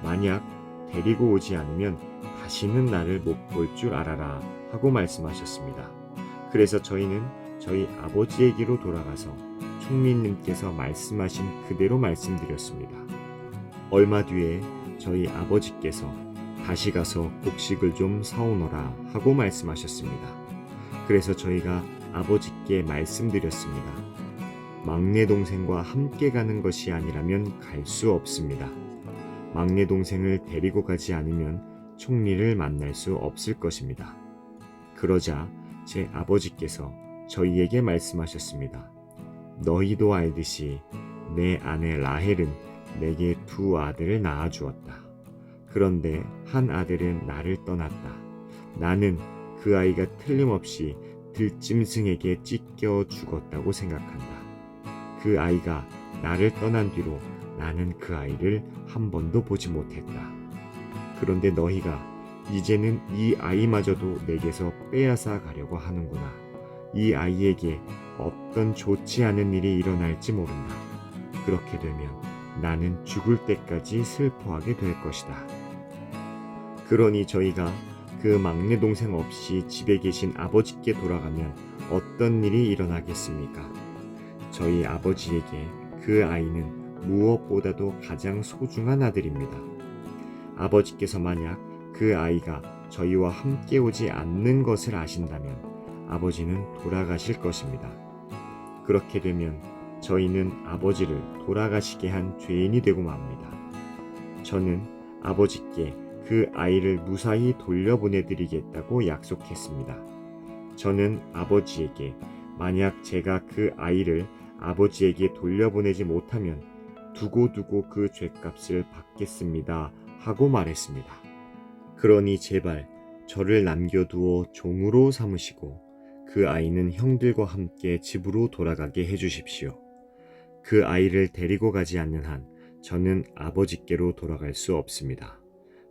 Speaker 1: 만약 데리고 오지 않으면 다시는 나를 못 볼 줄 알아라. 하고 말씀하셨습니다. 그래서 저희는 저희 아버지에게로 돌아가서 총리님께서 말씀하신 그대로 말씀드렸습니다. 얼마 뒤에 저희 아버지께서 다시 가서 곡식을 좀 사오너라 하고 말씀하셨습니다. 그래서 저희가 아버지께 말씀드렸습니다. 막내 동생과 함께 가는 것이 아니라면 갈 수 없습니다. 막내 동생을 데리고 가지 않으면 총리를 만날 수 없을 것입니다. 그러자 제 아버지께서 저희에게 말씀하셨습니다. 너희도 알듯이 내 아내 라헬은 내게 두 아들을 낳아주었다. 그런데 한 아들은 나를 떠났다. 나는 그 아이가 틀림없이 들짐승에게 찢겨 죽었다고 생각한다. 그 아이가 나를 떠난 뒤로 나는 그 아이를 한 번도 보지 못했다. 그런데 너희가 이제는 이 아이마저도 내게서 빼앗아 가려고 하는구나. 이 아이에게 어떤 좋지 않은 일이 일어날지 모른다. 그렇게 되면 나는 죽을 때까지 슬퍼하게 될 것이다. 그러니 저희가 그 막내 동생 없이 집에 계신 아버지께 돌아가면 어떤 일이 일어나겠습니까? 저희 아버지에게 그 아이는 무엇보다도 가장 소중한 아들입니다. 아버지께서 만약 그 아이가 저희와 함께 오지 않는 것을 아신다면 아버지는 돌아가실 것입니다. 그렇게 되면 저희는 아버지를 돌아가시게 한 죄인이 되고 맙니다. 저는 아버지께 그 아이를 무사히 돌려보내드리겠다고 약속했습니다. 저는 아버지에게 만약 제가 그 아이를 아버지에게 돌려보내지 못하면 두고두고 그 죗값을 받겠습니다 하고 말했습니다. 그러니 제발 저를 남겨두어 종으로 삼으시고 그 아이는 형들과 함께 집으로 돌아가게 해주십시오. 그 아이를 데리고 가지 않는 한 저는 아버지께로 돌아갈 수 없습니다.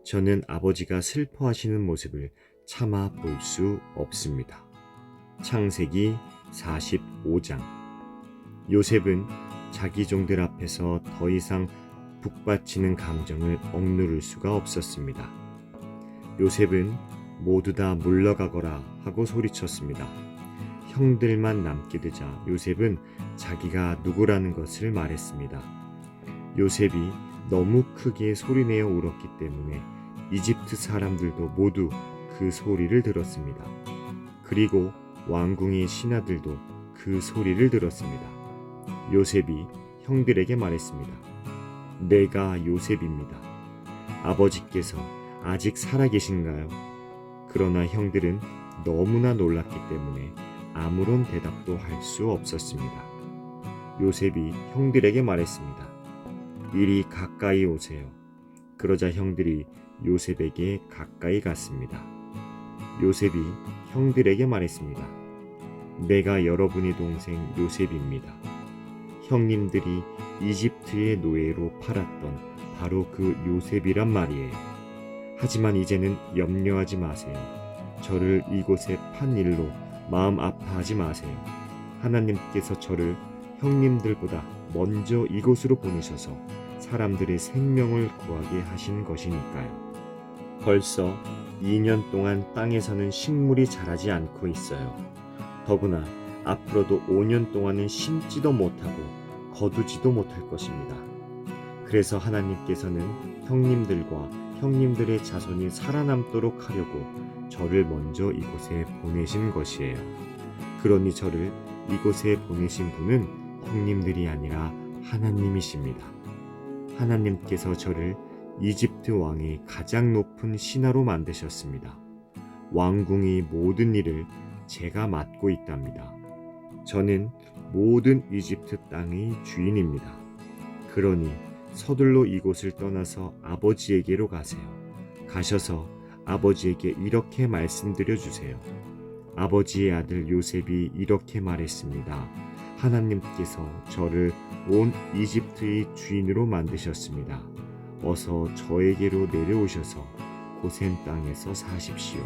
Speaker 1: 저는 아버지가 슬퍼하시는 모습을 참아 볼 수 없습니다. 창세기 45장. 요셉은 자기 종들 앞에서 더 이상 북받치는 감정을 억누를 수가 없었습니다. 요셉은 모두 다 물러가거라 하고 소리쳤습니다. 형들만 남게 되자 요셉은 자기가 누구라는 것을 말했습니다. 요셉이 너무 크게 소리내어 울었기 때문에 이집트 사람들도 모두 그 소리를 들었습니다. 그리고 왕궁의 신하들도 그 소리를 들었습니다. 요셉이 형들에게 말했습니다. 내가 요셉입니다. 아버지께서 아직 살아계신가요? 그러나 형들은 너무나 놀랐기 때문에 아무런 대답도 할 수 없었습니다. 요셉이 형들에게 말했습니다. 이리 가까이 오세요. 그러자 형들이 요셉에게 가까이 갔습니다. 요셉이 형들에게 말했습니다. 내가 여러분의 동생 요셉입니다. 형님들이 이집트의 노예로 팔았던 바로 그 요셉이란 말이에요. 하지만 이제는 염려하지 마세요. 저를 이곳에 판 일로 마음 아파하지 마세요. 하나님께서 저를 형님들보다 먼저 이곳으로 보내셔서 사람들의 생명을 구하게 하신 것이니까요. 벌써 2년 동안 땅에서는 식물이 자라지 않고 있어요. 더구나 앞으로도 5년 동안은 심지도 못하고 거두지도 못할 것입니다. 그래서 하나님께서는 형님들과 형님들의 자손이 살아남도록 하려고 저를 먼저 이곳에 보내신 것이에요. 그러니 저를 이곳에 보내신 분은 형님들이 아니라 하나님이십니다. 하나님께서 저를 이집트 왕의 가장 높은 신하로 만드셨습니다. 왕궁의 모든 일을 제가 맡고 있답니다. 저는 모든 이집트 땅의 주인입니다. 그러니 서둘러 이곳을 떠나서 아버지에게로 가세요. 가셔서 아버지에게 이렇게 말씀드려 주세요. 아버지의 아들 요셉이 이렇게 말했습니다. 하나님께서 저를 온 이집트의 주인으로 만드셨습니다. 어서 저에게로 내려오셔서 고센 땅에서 사십시오.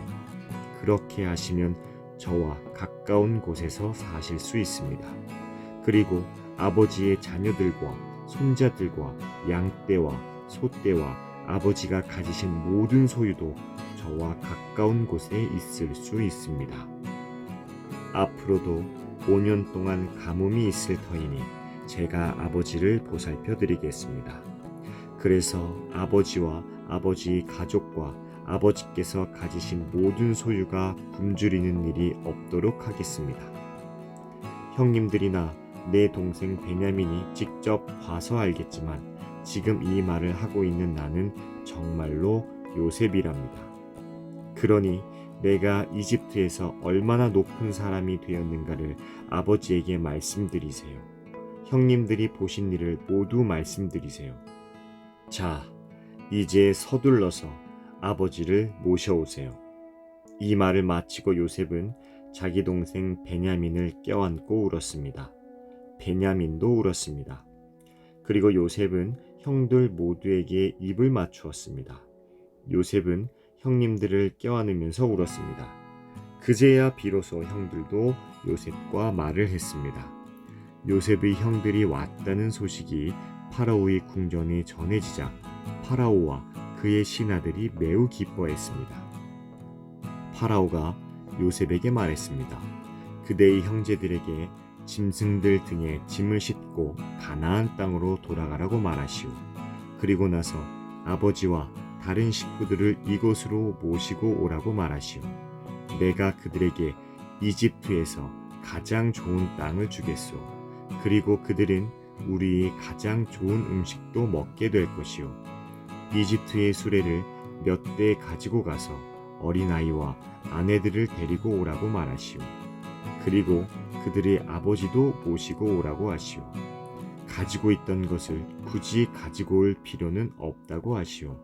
Speaker 1: 그렇게 하시면 저와 가까운 곳에서 사실 수 있습니다. 그리고 아버지의 자녀들과 손자들과 양떼와 소떼와 아버지가 가지신 모든 소유도 저와 가까운 곳에 있을 수 있습니다. 앞으로도 5년 동안 가뭄이 있을 터이니 제가 아버지를 보살펴 드리겠습니다. 그래서 아버지와 아버지 가족과 아버지께서 가지신 모든 소유가 굶주리는 일이 없도록 하겠습니다. 형님들이나 내 동생 베냐민이 직접 봐서 알겠지만 지금 이 말을 하고 있는 나는 정말로 요셉이랍니다. 그러니 내가 이집트에서 얼마나 높은 사람이 되었는가를 아버지에게 말씀드리세요. 형님들이 보신 일을 모두 말씀드리세요. 자, 이제 서둘러서 아버지를 모셔오세요. 이 말을 마치고 요셉은 자기 동생 베냐민을 껴안고 울었습니다. 베냐민도 울었습니다. 그리고 요셉은 형들 모두에게 입을 맞추었습니다. 요셉은 형님들을 껴안으면서 울었습니다. 그제야 비로소 형들도 요셉과 말을 했습니다. 요셉의 형들이 왔다는 소식이 파라오의 궁전에 전해지자 파라오와 그의 신하들이 매우 기뻐했습니다. 파라오가 요셉에게 말했습니다. 그대의 형제들에게 짐승들 등에 짐을 싣고 가나안 땅으로 돌아가라고 말하시오. 그리고 나서 아버지와 다른 식구들을 이곳으로 모시고 오라고 말하시오. 내가 그들에게 이집트에서 가장 좋은 땅을 주겠소. 그리고 그들은 우리의 가장 좋은 음식도 먹게 될 것이오. 이집트의 수레를 몇 대 가지고 가서 어린아이와 아내들을 데리고 오라고 말하시오. 그리고 그들의 아버지도 모시고 오라고 하시오. 가지고 있던 것을 굳이 가지고 올 필요는 없다고 하시오.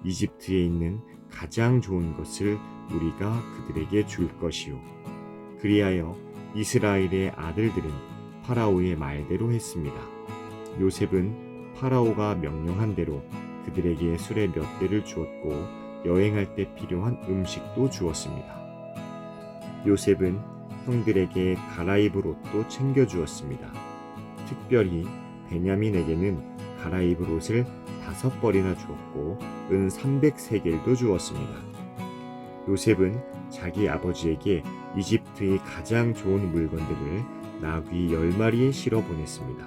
Speaker 1: 이집트에 있는 가장 좋은 것을 우리가 그들에게 줄 것이오. 그리하여 이스라엘의 아들들은 파라오의 말대로 했습니다. 요셉은 파라오가 명령한 대로 그들에게 수레 몇 대를 주었고 여행할 때 필요한 음식도 주었습니다. 요셉은 형들에게 갈아입을 옷도 챙겨주었습니다. 특별히 베냐민에게는 갈아입을 옷을 5벌이나 주었고 은 300세겔도 주었습니다. 요셉은 자기 아버지에게 이집트의 가장 좋은 물건들을 나귀 10마리에 실어 보냈습니다.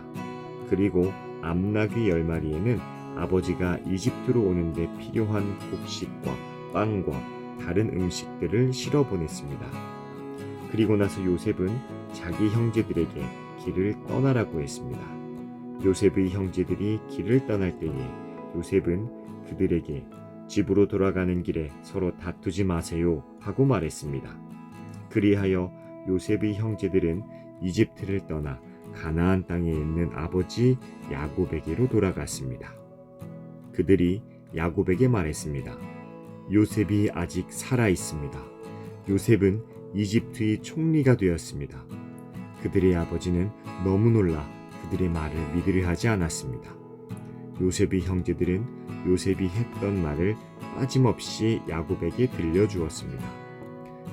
Speaker 1: 그리고 암나귀 10마리에는 아버지가 이집트로 오는데 필요한 곡식과 빵과 다른 음식들을 실어 보냈습니다. 그리고 나서 요셉은 자기 형제들에게 길을 떠나라고 했습니다. 요셉의 형제들이 길을 떠날 때에 요셉은 그들에게 집으로 돌아가는 길에 서로 다투지 마세요 하고 말했습니다. 그리하여 요셉의 형제들은 이집트를 떠나 가나안 땅에 있는 아버지 야곱에게로 돌아갔습니다. 그들이 야곱에게 말했습니다. 요셉이 아직 살아 있습니다. 요셉은 이집트의 총리가 되었습니다. 그들의 아버지는 너무 놀라 그들의 말을 믿으려 하지 않았습니다. 요셉의 형제들은 요셉이 했던 말을 빠짐없이 야곱에게 들려주었습니다.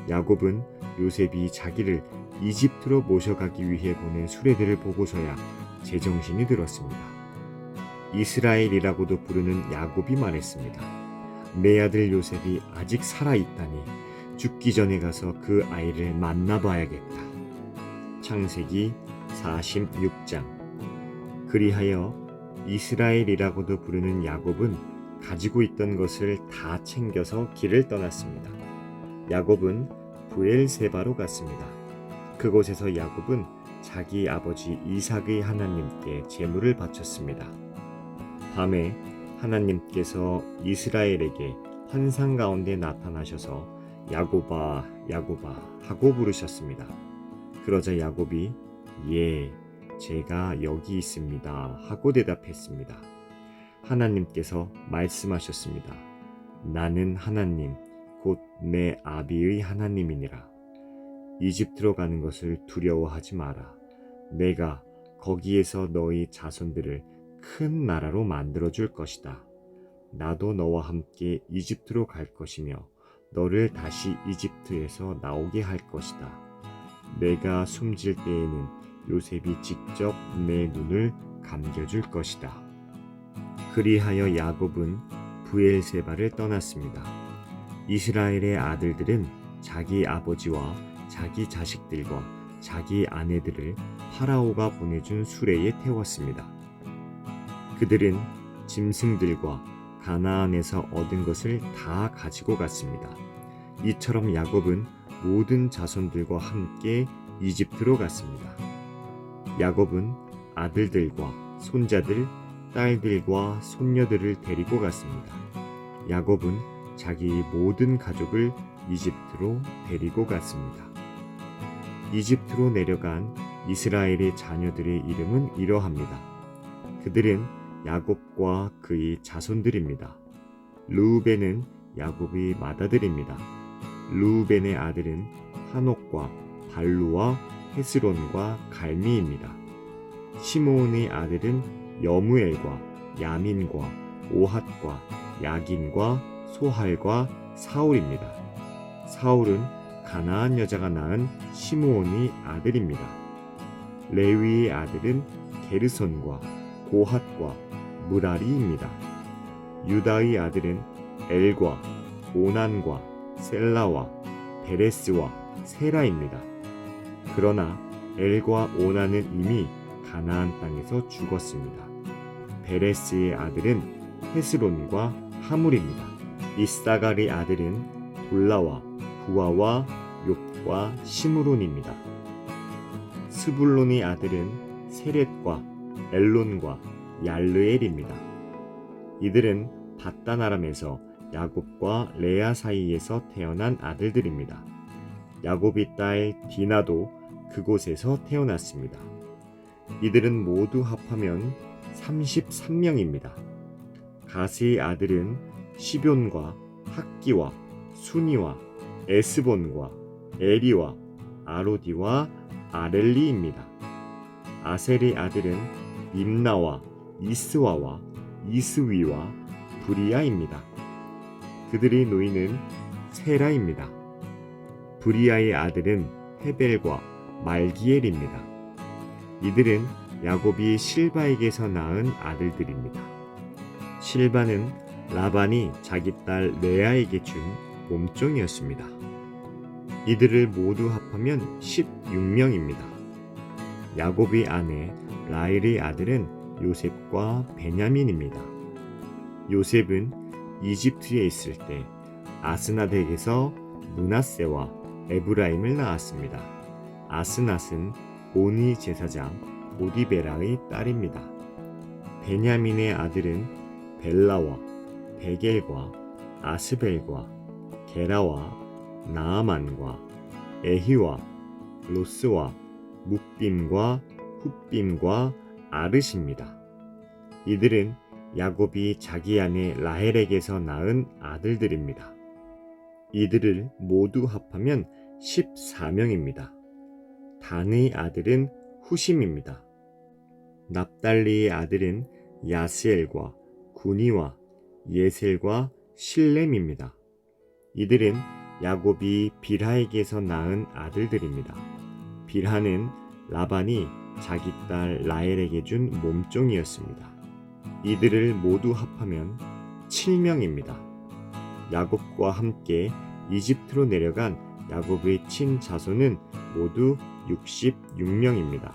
Speaker 1: 야곱은 요셉이 자기를 이집트로 모셔가기 위해 보낸 수레들을 보고서야 제정신이 들었습니다. 이스라엘이라고도 부르는 야곱이 말했습니다. 내 아들 요셉이 아직 살아있다니 죽기 전에 가서 그 아이를 만나봐야겠다. 창세기 46장. 그리하여 이스라엘이라고도 부르는 야곱은 가지고 있던 것을 다 챙겨서 길을 떠났습니다. 야곱은 브엘세바로 갔습니다. 그곳에서 야곱은 자기 아버지 이삭의 하나님께 제물을 바쳤습니다. 밤에 하나님께서 이스라엘에게 환상 가운데 나타나셔서 야곱아 야곱아 하고 부르셨습니다. 그러자 야곱이 예, 제가 여기 있습니다 하고 대답했습니다. 하나님께서 말씀하셨습니다. 나는 하나님 곧 내 아비의 하나님이니라. 이집트로 가는 것을 두려워하지 마라. 내가 거기에서 너희 자손들을 큰 나라로 만들어 줄 것이다. 나도 너와 함께 이집트로 갈 것이며 너를 다시 이집트에서 나오게 할 것이다. 내가 숨질 때에는 요셉이 직접 내 눈을 감겨줄 것이다. 그리하여 야곱은 브엘세바를 떠났습니다. 이스라엘의 아들들은 자기 아버지와 자기 자식들과 자기 아내들을 파라오가 보내준 수레에 태웠습니다. 그들은 짐승들과 가나안에서 얻은 것을 다 가지고 갔습니다. 이처럼 야곱은 모든 자손들과 함께 이집트로 갔습니다. 야곱은 아들들과 손자들, 딸들과 손녀들을 데리고 갔습니다. 야곱은 자기 모든 가족을 이집트로 데리고 갔습니다. 이집트로 내려간 이스라엘의 자녀들의 이름은 이러합니다. 그들은 야곱과 그의 자손들입니다. 르우벤은 야곱의 맏아들입니다. 르우벤의 아들은 하녹과 발루와 헤스론과 갈미입니다. 시므온의 아들은 여무엘과 야민과 오핫과 야긴과 소할과 사울입니다. 사울은 가나안 여자가 낳은 시므온의 아들입니다. 레위의 아들은 게르손과 고핫과 무라리입니다. 유다의 아들은 엘과 오난과 셀라와 베레스와 세라입니다. 그러나 엘과 오난은 이미 가나안 땅에서 죽었습니다. 베레스의 아들은 헤스론과 하물입니다. 이사갈의 아들은 돌라와 부아와 욥과 시므론입니다. 스불론의 아들은 세렛과 엘론과 얄르엘입니다. 이들은 밧단 아람에서 야곱과 레아 사이에서 태어난 아들들입니다. 야곱의 딸 디나도 그곳에서 태어났습니다. 이들은 모두 합하면 33명입니다. 가스의 아들은 시뵈과 학기와 순이와 에스본과 에리와 아로디와 아렐리입니다. 아셀의 아들은 임나와 이스와와 이스위와 브리아입니다. 그들의 노인은 세라입니다. 브리아의 아들은 헤벨과 말기엘입니다. 이들은 야곱이 실바에게서 낳은 아들들입니다. 실바는 라반이 자기 딸 레아에게 준 몸종이었습니다. 이들을 모두 합하면 16명입니다. 야곱의 아내 라헬의 아들은 요셉과 베냐민입니다. 요셉은 이집트에 있을 때 아스낫에게서 므낫세와 에브라임을 낳았습니다. 아스낫은 오니 제사장 보디베라의 딸입니다. 베냐민의 아들은 벨라와 베겔과 아스벨과 게라와 나아만과 에히와 로스와 묵빔과 훗빔과 아르시입니다. 이들은 야곱이 자기 아내 라헬에게서 낳은 아들들입니다. 이들을 모두 합하면 14명입니다. 단의 아들은 후심입니다. 납달리의 아들은 야스엘과 구니와 예셀과 실렘입니다. 이들은 야곱이 빌하에게서 낳은 아들들입니다. 빌하는 라반이 자기 딸 라헬에게 준 몸종이었습니다. 이들을 모두 합하면 7명입니다. 야곱과 함께 이집트로 내려간 야곱의 친자손은 모두 66명입니다.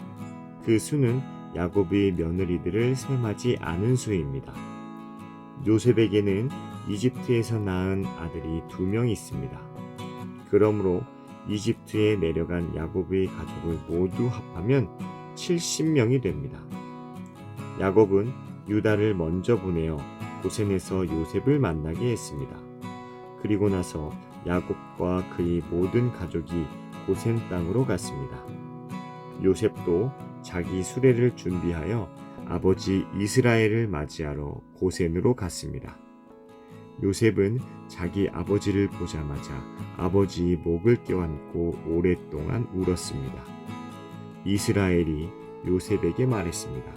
Speaker 1: 그 수는 야곱의 며느리들을 셈하지 않은 수입니다. 요셉에게는 이집트에서 낳은 아들이 2명 있습니다. 그러므로 이집트에 내려간 야곱의 가족을 모두 합하면 70명이 됩니다. 야곱은 유다를 먼저 보내어 고센에서 요셉을 만나게 했습니다. 그리고 나서 야곱과 그의 모든 가족이 고센 땅으로 갔습니다. 요셉도 자기 수레를 준비하여 아버지 이스라엘을 맞이하러 고센으로 갔습니다. 요셉은 자기 아버지를 보자마자 아버지의 목을 껴안고 오랫동안 울었습니다. 이스라엘이 요셉에게 말했습니다.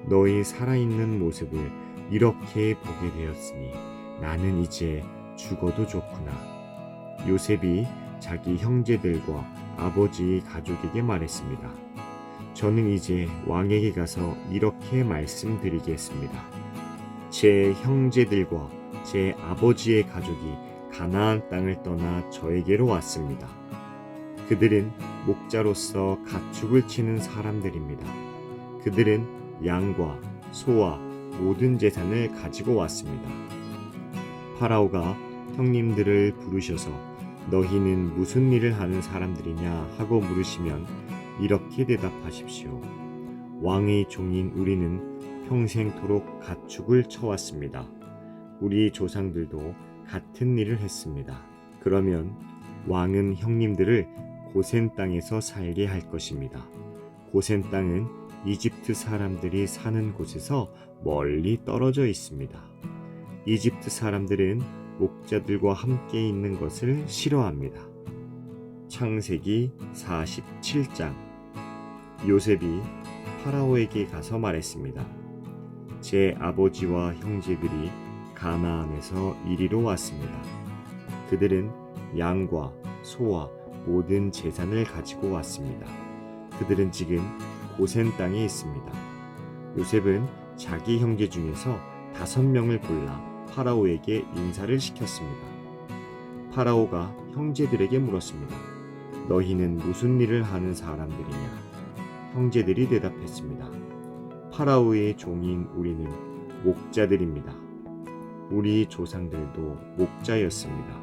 Speaker 1: 너의 살아있는 모습을 이렇게 보게 되었으니 나는 이제 죽어도 좋구나. 요셉이 자기 형제들과 아버지 가족에게 말했습니다. 저는 이제 왕에게 가서 이렇게 말씀드리겠습니다. 제 형제들과 제 아버지의 가족이 가나안 땅을 떠나 저에게로 왔습니다. 그들은 목자로서 가축을 치는 사람들입니다. 그들은 양과 소와 모든 재산을 가지고 왔습니다. 파라오가 형님들을 부르셔서 너희는 무슨 일을 하는 사람들이냐 하고 물으시면 이렇게 대답하십시오. 왕의 종인 우리는 평생토록 가축을 쳐왔습니다. 우리 조상들도 같은 일을 했습니다. 그러면 왕은 형님들을 고센 땅에서 살게 할 것입니다. 고센 땅은 이집트 사람들이 사는 곳에서 멀리 떨어져 있습니다. 이집트 사람들은 목자들과 함께 있는 것을 싫어합니다. 창세기 47장. 요셉이 파라오에게 가서 말했습니다. 제 아버지와 형제들이 가나안에서 이리로 왔습니다. 그들은 양과 소와 모든 재산을 가지고 왔습니다. 그들은 지금 고센 땅에 있습니다. 요셉은 자기 형제 중에서 5명을 골라 파라오에게 인사를 시켰습니다. 파라오가 형제들에게 물었습니다. 너희는 무슨 일을 하는 사람들이냐? 형제들이 대답했습니다. 파라오의 종인 우리는 목자들입니다. 우리 조상들도 목자였습니다.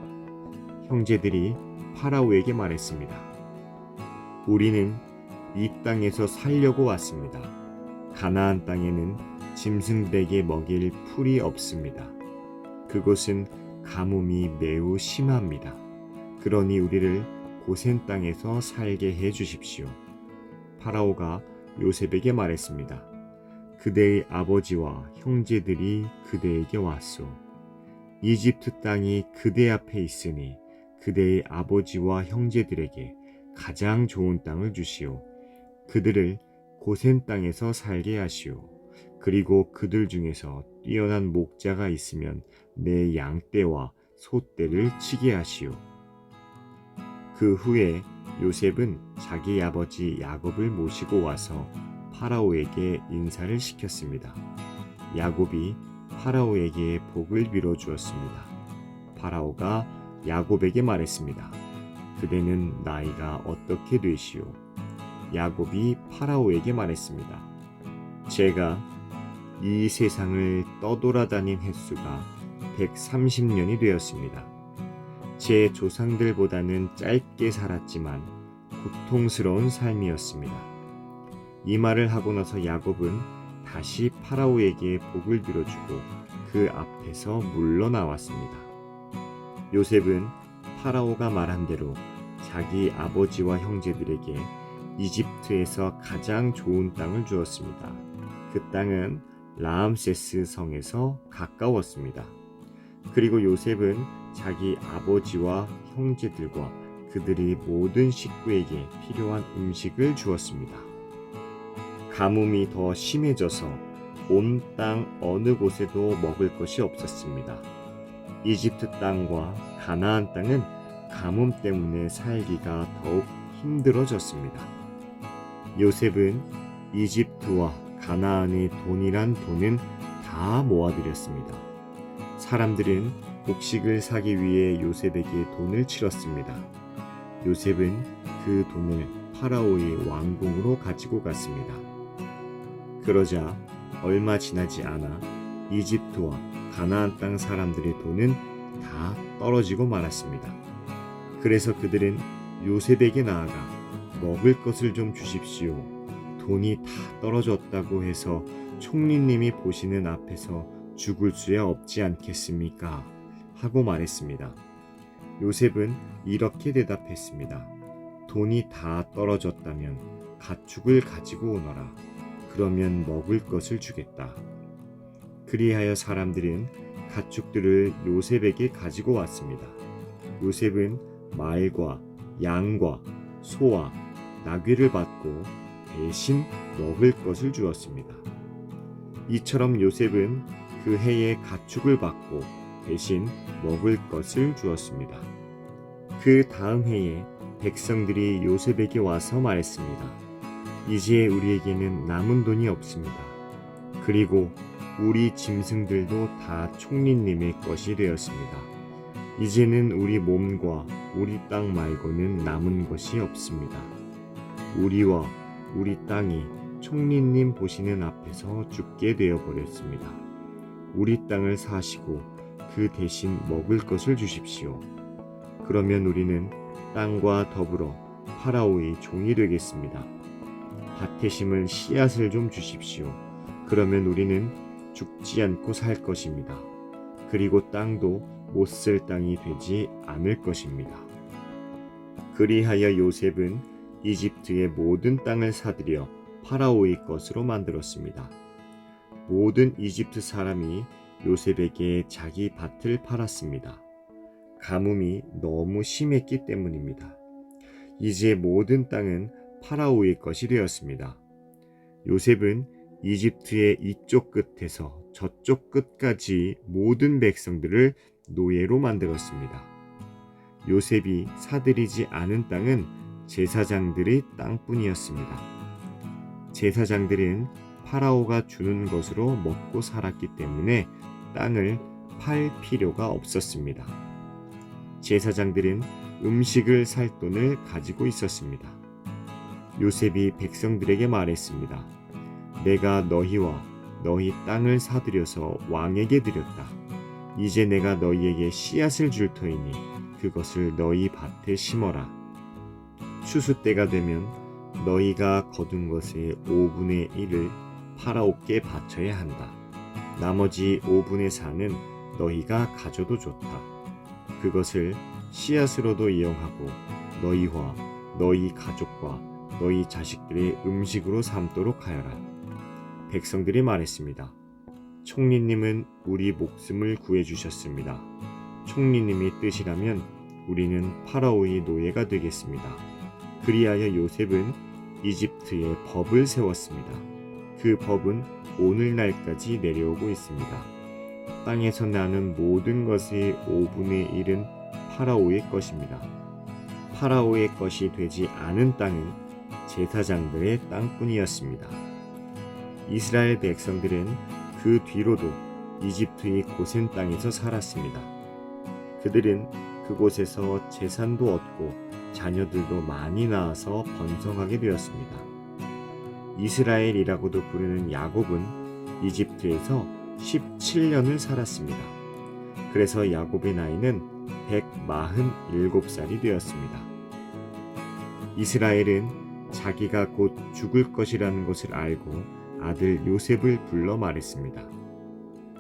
Speaker 1: 형제들이 파라오에게 말했습니다. 우리는 이 땅에서 살려고 왔습니다. 가나안 땅에는 짐승들에게 먹일 풀이 없습니다. 그곳은 가뭄이 매우 심합니다. 그러니 우리를 고센 땅에서 살게 해 주십시오. 파라오가 요셉에게 말했습니다. 그대의 아버지와 형제들이 그대에게 왔소. 이집트 땅이 그대 앞에 있으니 그대의 아버지와 형제들에게 가장 좋은 땅을 주시오. 그들을 고센 땅에서 살게 하시오. 그리고 그들 중에서 뛰어난 목자가 있으면 내 양떼와 소떼를 치게 하시오. 그 후에 요셉은 자기 아버지 야곱을 모시고 와서 파라오에게 인사를 시켰습니다. 야곱이 파라오에게 복을 빌어 주었습니다. 파라오가 야곱에게 말했습니다. 그대는 나이가 어떻게 되시오? 야곱이 파라오에게 말했습니다. 제가 이 세상을 떠돌아다닌 횟수가 130년이 되었습니다. 제 조상들보다는 짧게 살았지만 고통스러운 삶이었습니다. 이 말을 하고 나서 야곱은 다시 파라오에게 복을 빌어주고 그 앞에서 물러나왔습니다. 요셉은 파라오가 말한 대로 자기 아버지와 형제들에게 이집트에서 가장 좋은 땅을 주었습니다. 그 땅은 라암세스 성에서 가까웠습니다. 그리고 요셉은 자기 아버지와 형제들과 그들의 모든 식구에게 필요한 음식을 주었습니다. 가뭄이 더 심해져서 온 땅 어느 곳에도 먹을 것이 없었습니다. 이집트 땅과 가나안 땅은 가뭄 때문에 살기가 더욱 힘들어졌습니다. 요셉은 이집트와 가나안의 돈이란 돈은 다 모아들였습니다. 사람들은 곡식을 사기 위해 요셉에게 돈을 치렀습니다. 요셉은 그 돈을 파라오의 왕궁으로 가지고 갔습니다. 그러자 얼마 지나지 않아 이집트와 가나안 땅 사람들의 돈은 다 떨어지고 말았습니다. 그래서 그들은 요셉에게 나아가 먹을 것을 좀 주십시오. 돈이 다 떨어졌다고 해서 총리님이 보시는 앞에서 죽을 수야 없지 않겠습니까? 하고 말했습니다. 요셉은 이렇게 대답했습니다. 돈이 다 떨어졌다면 가축을 가지고 오너라. 그러면 먹을 것을 주겠다. 그리하여 사람들은 가축들을 요셉에게 가지고 왔습니다. 요셉은 말과 양과 소와 나귀를 받고 대신 먹을 것을 주었습니다. 이처럼 요셉은 그 해에 가축을 받고 대신 먹을 것을 주었습니다. 그 다음 해에 백성들이 요셉에게 와서 말했습니다. 이제 우리에게는 남은 돈이 없습니다. 그리고 우리 짐승들도 다 총리님의 것이 되었습니다. 이제는 우리 몸과 우리 땅 말고는 남은 것이 없습니다. 우리와 우리 땅이 총리님 보시는 앞에서 죽게 되어버렸습니다. 우리 땅을 사시고 그 대신 먹을 것을 주십시오. 그러면 우리는 땅과 더불어 파라오의 종이 되겠습니다. 밭에 심은 씨앗을 좀 주십시오. 그러면 우리는 죽지 않고 살 것입니다. 그리고 땅도 못 쓸 땅이 되지 않을 것입니다. 그리하여 요셉은 이집트의 모든 땅을 사들여 파라오의 것으로 만들었습니다. 모든 이집트 사람이 요셉에게 자기 밭을 팔았습니다. 가뭄이 너무 심했기 때문입니다. 이제 모든 땅은 파라오의 것이 되었습니다. 요셉은 이집트의 이쪽 끝에서 저쪽 끝까지 모든 백성들을 노예로 만들었습니다. 요셉이 사들이지 않은 땅은 제사장들의 땅뿐이었습니다. 제사장들은 파라오가 주는 것으로 먹고 살았기 때문에 땅을 팔 필요가 없었습니다. 제사장들은 음식을 살 돈을 가지고 있었습니다. 요셉이 백성들에게 말했습니다. 내가 너희와 너희 땅을 사들여서 왕에게 드렸다. 이제 내가 너희에게 씨앗을 줄 터이니 그것을 너희 밭에 심어라. 추수 때가 되면 너희가 거둔 것의 5분의 1을 파라오께 바쳐야 한다. 나머지 5분의 4는 너희가 가져도 좋다. 그것을 씨앗으로도 이용하고 너희와 너희 가족과 너희 자식들의 음식으로 삼도록 하여라. 백성들이 말했습니다. 총리님은 우리 목숨을 구해주셨습니다. 총리님의 뜻이라면 우리는 파라오의 노예가 되겠습니다. 그리하여 요셉은 이집트에 법을 세웠습니다. 그 법은 오늘날까지 내려오고 있습니다. 땅에서 나는 모든 것의 5분의 1은 파라오의 것입니다. 파라오의 것이 되지 않은 땅은 제사장들의 땅뿐이었습니다. 이스라엘 백성들은 그 뒤로도 이집트의 고센 땅에서 살았습니다. 그들은 그곳에서 재산도 얻고 자녀들도 많이 낳아서 번성하게 되었습니다. 이스라엘이라고도 부르는 야곱은 이집트에서 17년을 살았습니다. 그래서 야곱의 나이는 147살이 되었습니다. 이스라엘은 자기가 곧 죽을 것이라는 것을 알고 아들 요셉을 불러 말했습니다.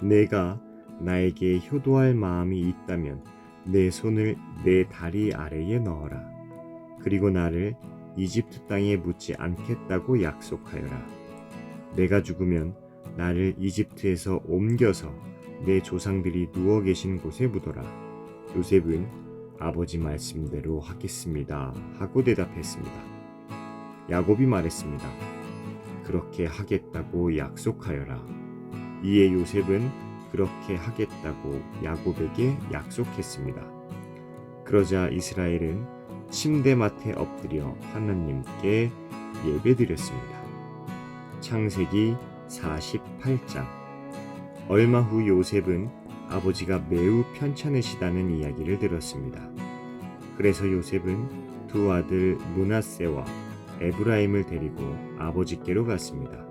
Speaker 1: 내가 나에게 효도할 마음이 있다면 내 손을 내 다리 아래에 넣어라. 그리고 나를 이집트 땅에 묻지 않겠다고 약속하여라. 내가 죽으면 나를 이집트에서 옮겨서 내 조상들이 누워 계신 곳에 묻어라. 요셉은 아버지 말씀대로 하겠습니다 하고 대답했습니다. 야곱이 말했습니다. 그렇게 하겠다고 약속하여라. 이에 요셉은 그렇게 하겠다고 야곱에게 약속했습니다. 그러자 이스라엘은 침대맡에 엎드려 하나님께 예배드렸습니다. 창세기 48장. 얼마 후 요셉은 아버지가 매우 편찮으시다는 이야기를 들었습니다. 그래서 요셉은 두 아들 므낫세와 에브라임을 데리고 아버지께로 갔습니다.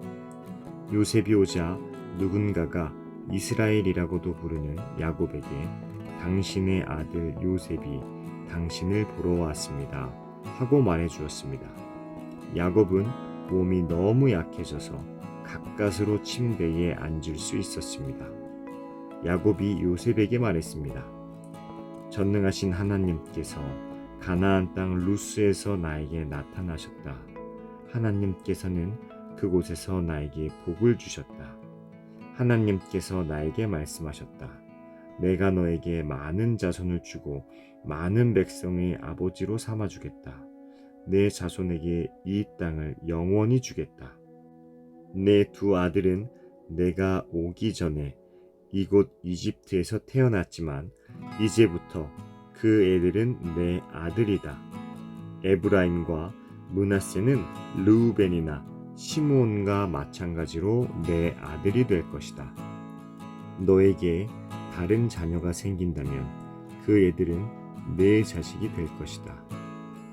Speaker 1: 요셉이 오자 누군가가 이스라엘이라고도 부르는 야곱에게 당신의 아들 요셉이 당신을 보러 왔습니다 하고 말해 주었습니다. 야곱은 몸이 너무 약해져서 가까스로 침대에 앉을 수 있었습니다. 야곱이 요셉에게 말했습니다. 전능하신 하나님께서 가나안 땅 루스에서 나에게 나타나셨다. 하나님께서는 그곳에서 나에게 복을 주셨다. 하나님께서 나에게 말씀하셨다. 내가 너에게 많은 자손을 주고 많은 백성의 아버지로 삼아주겠다. 내 자손에게 이 땅을 영원히 주겠다. 내 두 아들은 내가 오기 전에 이곳 이집트에서 태어났지만 이제부터 그 애들은 내 아들이다. 에브라임과 므낫세는 르우벤이나 시므온과 마찬가지로 내 아들이 될 것이다. 너에게 다른 자녀가 생긴다면 그 애들은 내 자식이 될 것이다.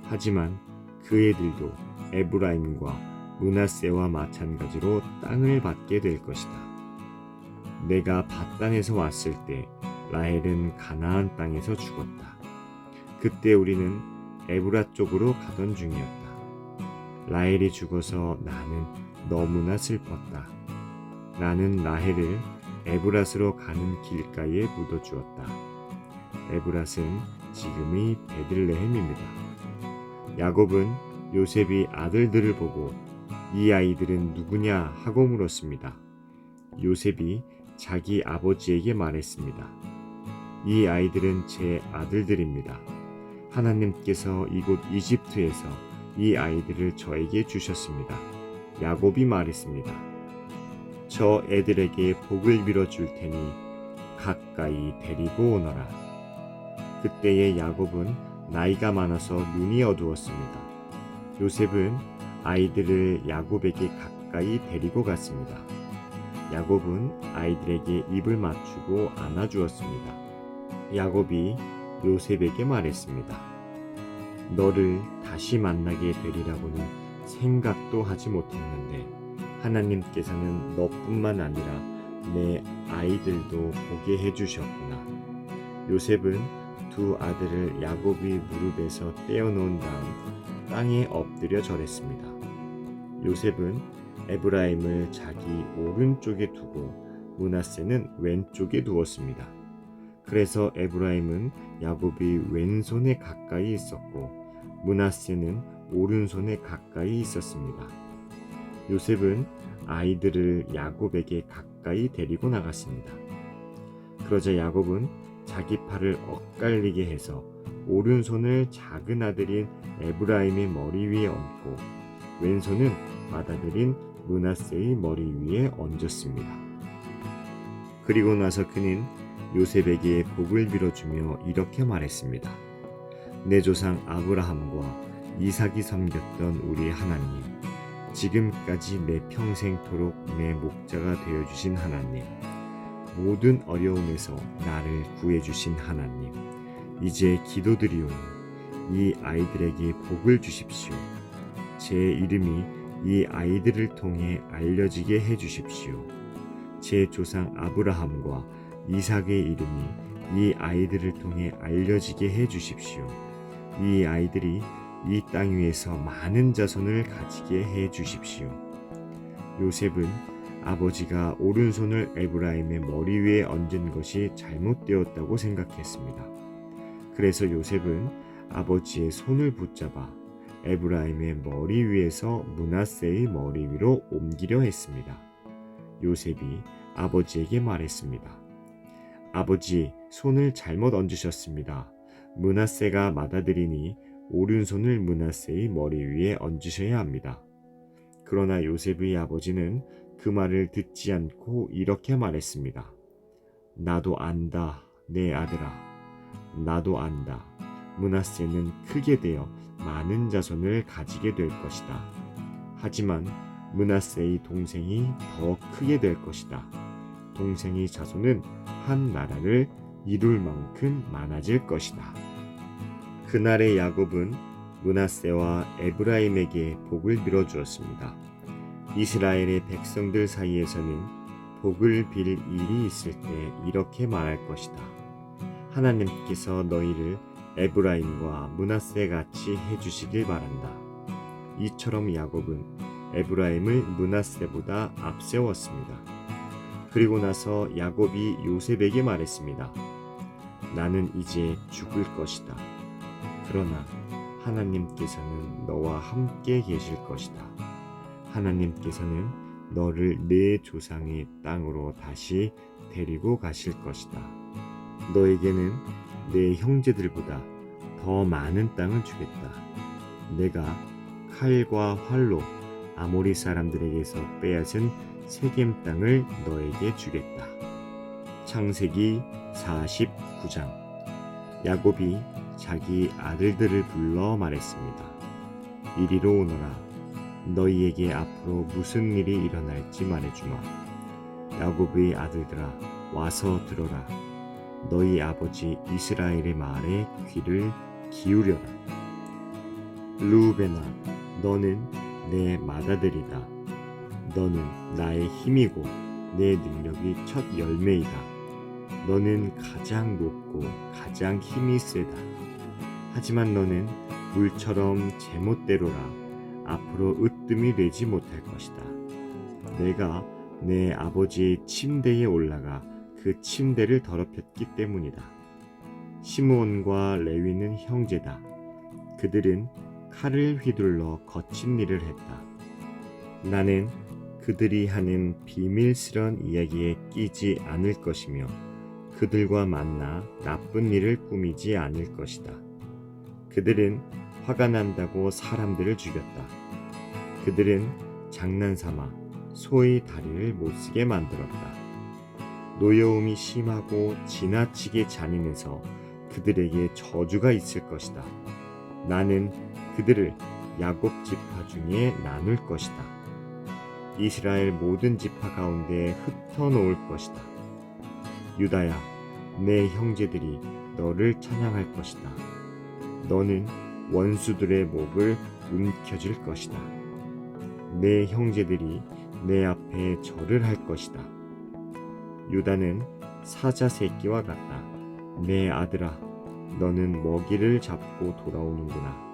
Speaker 1: 하지만 그 애들도 에브라임과 므낫세와 마찬가지로 땅을 받게 될 것이다. 내가 밧단에서 왔을 때 라헬은 가나안 땅에서 죽었다. 그때 우리는 에브라 쪽으로 가던 중이었다. 라헬이 죽어서 나는 너무나 슬펐다. 나는 라헬을 에브랏으로 가는 길가에 묻어주었다. 에브랏은 지금의 베들레헴입니다. 야곱은 요셉이 아들들을 보고 이 아이들은 누구냐 하고 물었습니다. 요셉이 자기 아버지에게 말했습니다. 이 아이들은 제 아들들입니다. 하나님께서 이곳 이집트에서 이 아이들을 저에게 주셨습니다. 야곱이 말했습니다. 저 애들에게 복을 빌어줄 테니 가까이 데리고 오너라. 그때의 야곱은 나이가 많아서 눈이 어두웠습니다. 요셉은 아이들을 야곱에게 가까이 데리고 갔습니다. 야곱은 아이들에게 입을 맞추고 안아주었습니다. 야곱이 요셉에게 말했습니다. 너를 다시 만나게 되리라고는 생각도 하지 못했는데 하나님께서는 너뿐만 아니라 내 아이들도 보게 해주셨구나. 요셉은 두 아들을 야곱의 무릎에서 떼어놓은 다음 땅에 엎드려 절했습니다. 요셉은 에브라임을 자기 오른쪽에 두고 므낫세는 왼쪽에 두었습니다. 그래서 에브라임은 야곱의 왼손에 가까이 있었고 므낫세는 오른손에 가까이 있었습니다. 요셉은 아이들을 야곱에게 가까이 데리고 나갔습니다. 그러자 야곱은 자기 팔을 엇갈리게 해서 오른손을 작은 아들인 에브라임의 머리 위에 얹고 왼손은 맏아들인 므낫세의 머리 위에 얹었습니다. 그리고 나서 그는 요셉에게 복을 빌어주며 이렇게 말했습니다. 내 조상 아브라함과 이삭이 섬겼던 우리 하나님, 지금까지 내 평생토록 내 목자가 되어주신 하나님, 모든 어려움에서 나를 구해주신 하나님, 이제 기도드리오니 이 아이들에게 복을 주십시오. 제 이름이 이 아이들을 통해 알려지게 해주십시오. 제 조상 아브라함과 이삭의 이름이 이 아이들을 통해 알려지게 해주십시오. 이 아이들이 이 땅 위에서 많은 자손을 가지게 해주십시오. 요셉은 아버지가 오른손을 에브라임의 머리 위에 얹은 것이 잘못되었다고 생각했습니다. 그래서 요셉은 아버지의 손을 붙잡아 에브라임의 머리 위에서 므낫세의 머리 위로 옮기려 했습니다. 요셉이 아버지에게 말했습니다. 아버지, 손을 잘못 얹으셨습니다. 므낫세가 맏아들이니 오른손을 므낫세의 머리 위에 얹으셔야 합니다. 그러나 요셉의 아버지는 그 말을 듣지 않고 이렇게 말했습니다. 나도 안다, 내 아들아. 나도 안다. 므낫세는 크게 되어 많은 자손을 가지게 될 것이다. 하지만 므낫세의 동생이 더 크게 될 것이다. 동생의 자손은 한 나라를 이룰 만큼 많아질 것이다. 그날의 야곱은 므낫세와 에브라임에게 복을 빌어주었습니다. 이스라엘의 백성들 사이에서는 복을 빌 일이 있을 때 이렇게 말할 것이다. 하나님께서 너희를 에브라임과 므낫세 같이 해주시길 바란다. 이처럼 야곱은 에브라임을 므낫세보다 앞세웠습니다. 그리고 나서 야곱이 요셉에게 말했습니다. 나는 이제 죽을 것이다. 그러나 하나님께서는 너와 함께 계실 것이다. 하나님께서는 너를 내 조상의 땅으로 다시 데리고 가실 것이다. 너에게는 내 형제들보다 더 많은 땅을 주겠다. 내가 칼과 활로 아모리 사람들에게서 빼앗은 세겜 땅을 너에게 주겠다. 창세기 49장. 야곱이 자기 아들들을 불러 말했습니다. 이리로 오너라. 너희에게 앞으로 무슨 일이 일어날지 말해주마. 야곱의 아들들아, 와서 들어라. 너희 아버지 이스라엘의 말에 귀를 기울여라. 르우벤아, 너는 내 맏아들이다. 너는 나의 힘이고 내 능력이 첫 열매이다. 너는 가장 높고 가장 힘이 세다. 하지만 너는 물처럼 제멋대로라. 앞으로 으뜸이 되지 못할 것이다. 내가 내 아버지의 침대에 올라가 그 침대를 더럽혔기 때문이다. 시므온과 레위는 형제다. 그들은 칼을 휘둘러 거친 일을 했다. 나는 그들이 하는 비밀스런 이야기에 끼지 않을 것이며 그들과 만나 나쁜 일을 꾸미지 않을 것이다. 그들은 화가 난다고 사람들을 죽였다. 그들은 장난삼아 소의 다리를 못쓰게 만들었다. 노여움이 심하고 지나치게 잔인해서 그들에게 저주가 있을 것이다. 나는 그들을 야곱 지파 중에 나눌 것이다. 이스라엘 모든 지파 가운데 흩어놓을 것이다. 유다야, 내 형제들이 너를 찬양할 것이다. 너는 원수들의 목을 움켜쥘 것이다. 내 형제들이 내 앞에 절을 할 것이다. 유다는 사자 새끼와 같다. 내 아들아, 너는 먹이를 잡고 돌아오는구나.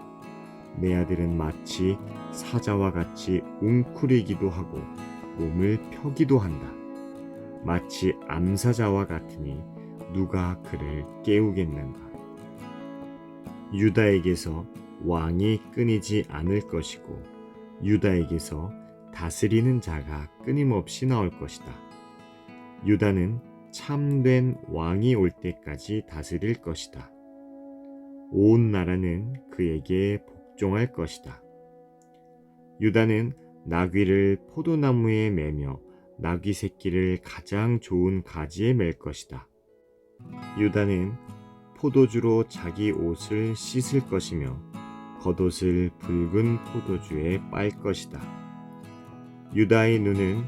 Speaker 1: 내 아들은 마치 사자와 같이 웅크리기도 하고 몸을 펴기도 한다. 마치 암사자와 같으니 누가 그를 깨우겠는가. 유다에게서 왕이 끊이지 않을 것이고 유다에게서 다스리는 자가 끊임없이 나올 것이다. 유다는 참된 왕이 올 때까지 다스릴 것이다. 온 나라는 그에게 복종할 것이다. 유다는 나귀를 포도나무에 매며 나귀 새끼를 가장 좋은 가지에 맬 것이다. 유다는 포도주로 자기 옷을 씻을 것이며 겉옷을 붉은 포도주에 빨 것이다. 유다의 눈은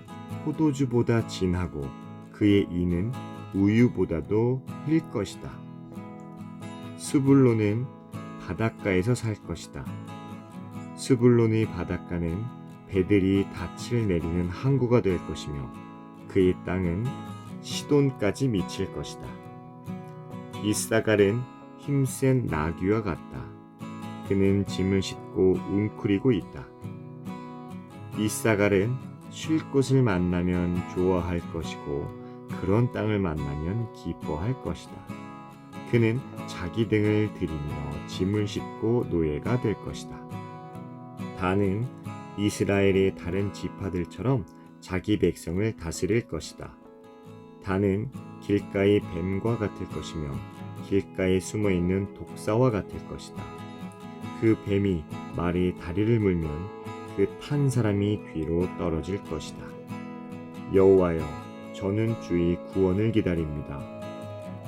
Speaker 1: 포도주보다 진하고 그의 이는 우유보다도 힐 것이다. 스불론은 바닷가에서 살 것이다. 스불론의 바닷가는 배들이 닻을 내리는 항구가 될 것이며 그의 땅은 시돈까지 미칠 것이다. 이사갈은 힘센 나귀와 같다. 그는 짐을 싣고 웅크리고 있다. 이사갈은 쉴 곳을 만나면 좋아할 것이고 그런 땅을 만나면 기뻐할 것이다. 그는 자기 등을 들이며 짐을 싣고 노예가 될 것이다. 다는 이스라엘의 다른 지파들처럼 자기 백성을 다스릴 것이다. 다는 길가의 뱀과 같을 것이며 길가에 숨어있는 독사와 같을 것이다. 그 뱀이 말의 다리를 물면 그 탄 사람이 뒤로 떨어질 것이다. 여호와여, 저는 주의 구원을 기다립니다.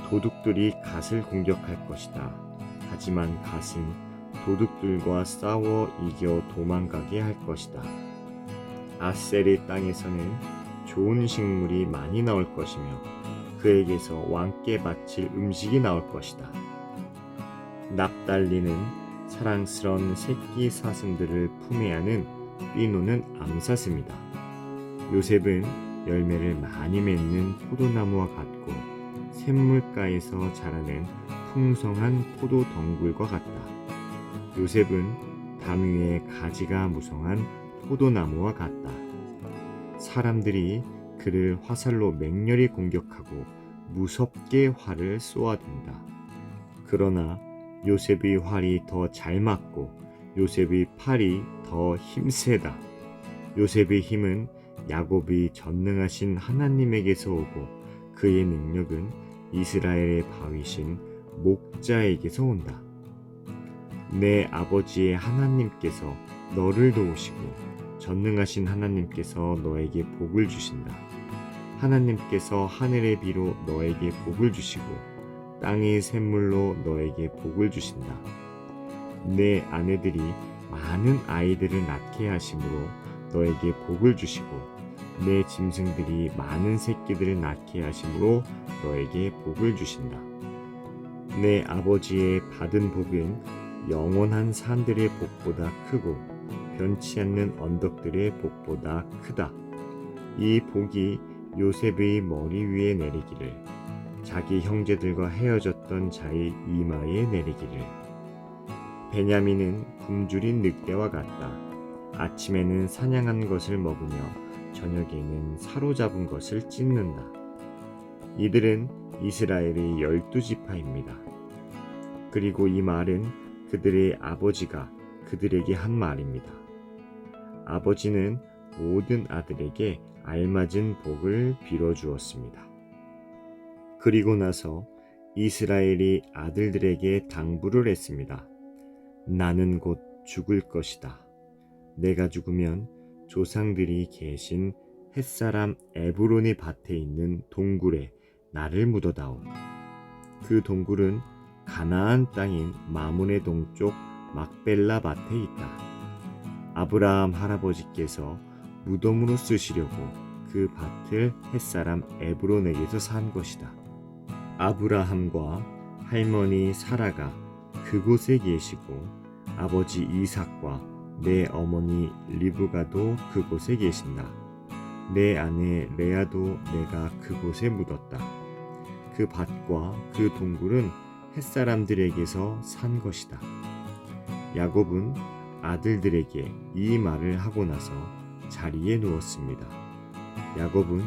Speaker 1: 도둑들이 갓을 공격할 것이다. 하지만 갓은 도둑들과 싸워 이겨 도망가게 할 것이다. 아셀의 땅에서는 좋은 식물이 많이 나올 것이며 그에게서 왕께 바칠 음식이 나올 것이다. 납달리는 사랑스러운 새끼 사슴들을 품에 안은 삐노는 암사슴이다. 요셉은 열매를 많이 맺는 포도나무와 같고 샘물가에서 자라는 풍성한 포도 덩굴과 같다. 요셉은 담 위에 가지가 무성한 포도나무와 같다. 사람들이 그를 화살로 맹렬히 공격하고 무섭게 활을 쏘아댄다. 그러나 요셉의 활이 더 잘 맞고 요셉의 팔이 더 힘세다. 요셉의 힘은 야곱의 전능하신 하나님에게서 오고 그의 능력은 이스라엘의 바위신 목자에게서 온다. 내 아버지의 하나님께서 너를 도우시고 전능하신 하나님께서 너에게 복을 주신다. 하나님께서 하늘의 비로 너에게 복을 주시고 땅의 샘물로 너에게 복을 주신다. 내 아내들이 많은 아이들을 낳게 하심으로 너에게 복을 주시고 내 짐승들이 많은 새끼들을 낳게 하심으로 너에게 복을 주신다. 내 아버지의 받은 복은 영원한 산들의 복보다 크고 변치 않는 언덕들의 복보다 크다. 이 복이 요셉의 머리 위에 내리기를, 자기 형제들과 헤어졌던 자의 이마에 내리기를. 베냐민은 굶주린 늑대와 같다. 아침에는 사냥한 것을 먹으며 저녁에는 사로잡은 것을 찢는다. 이들은 이스라엘의 12지파입니다. 그리고 이 말은 그들의 아버지가 그들에게 한 말입니다. 아버지는 모든 아들에게 알맞은 복을 빌어주었습니다. 그리고 나서 이스라엘이 아들들에게 당부를 했습니다. 나는 곧 죽을 것이다. 내가 죽으면 조상들이 계신 햇사람 에브론의 밭에 있는 동굴에 나를 묻어다오. 그 동굴은 가나안 땅인 마몬의 동쪽 막벨라 밭에 있다. 아브라함 할아버지께서 무덤으로 쓰시려고 그 밭을 햇사람 에브론에게서 산 것이다. 아브라함과 할머니 사라가 그곳에 계시고 아버지 이삭과 내 어머니 리브가도 그곳에 계신다. 내 아내 레아도 내가 그곳에 묻었다. 그 밭과 그 동굴은 햇사람들에게서 산 것이다. 야곱은 아들들에게 이 말을 하고 나서 자리에 누웠습니다. 야곱은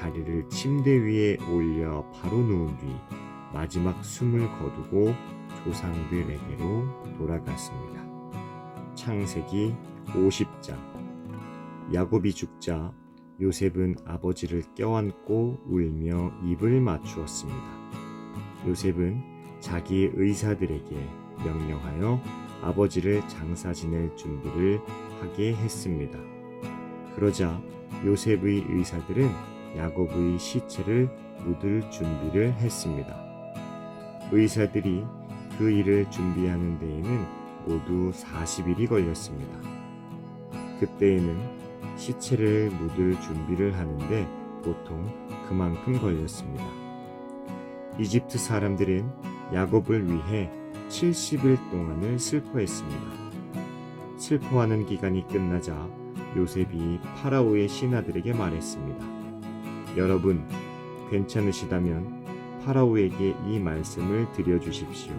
Speaker 1: 다리를 침대 위에 올려 바로 누운 뒤 마지막 숨을 거두고 조상들에게로 돌아갔습니다. 창세기 50장. 야곱이 죽자 요셉은 아버지를 껴안고 울며 입을 맞추었습니다. 요셉은 자기 의사들에게 명령하여 아버지를 장사 지낼 준비를 하게 했습니다. 그러자 요셉의 의사들은 야곱의 시체를 묻을 준비를 했습니다. 의사들이 그 일을 준비하는 데에는 모두 40일이 걸렸습니다. 그때에는 시체를 묻을 준비를 하는데 보통 그만큼 걸렸습니다. 이집트 사람들은 야곱을 위해 70일 동안을 슬퍼했습니다. 슬퍼하는 기간이 끝나자 요셉이 파라오의 신하들에게 말했습니다. 여러분, 괜찮으시다면 파라오에게 이 말씀을 드려주십시오.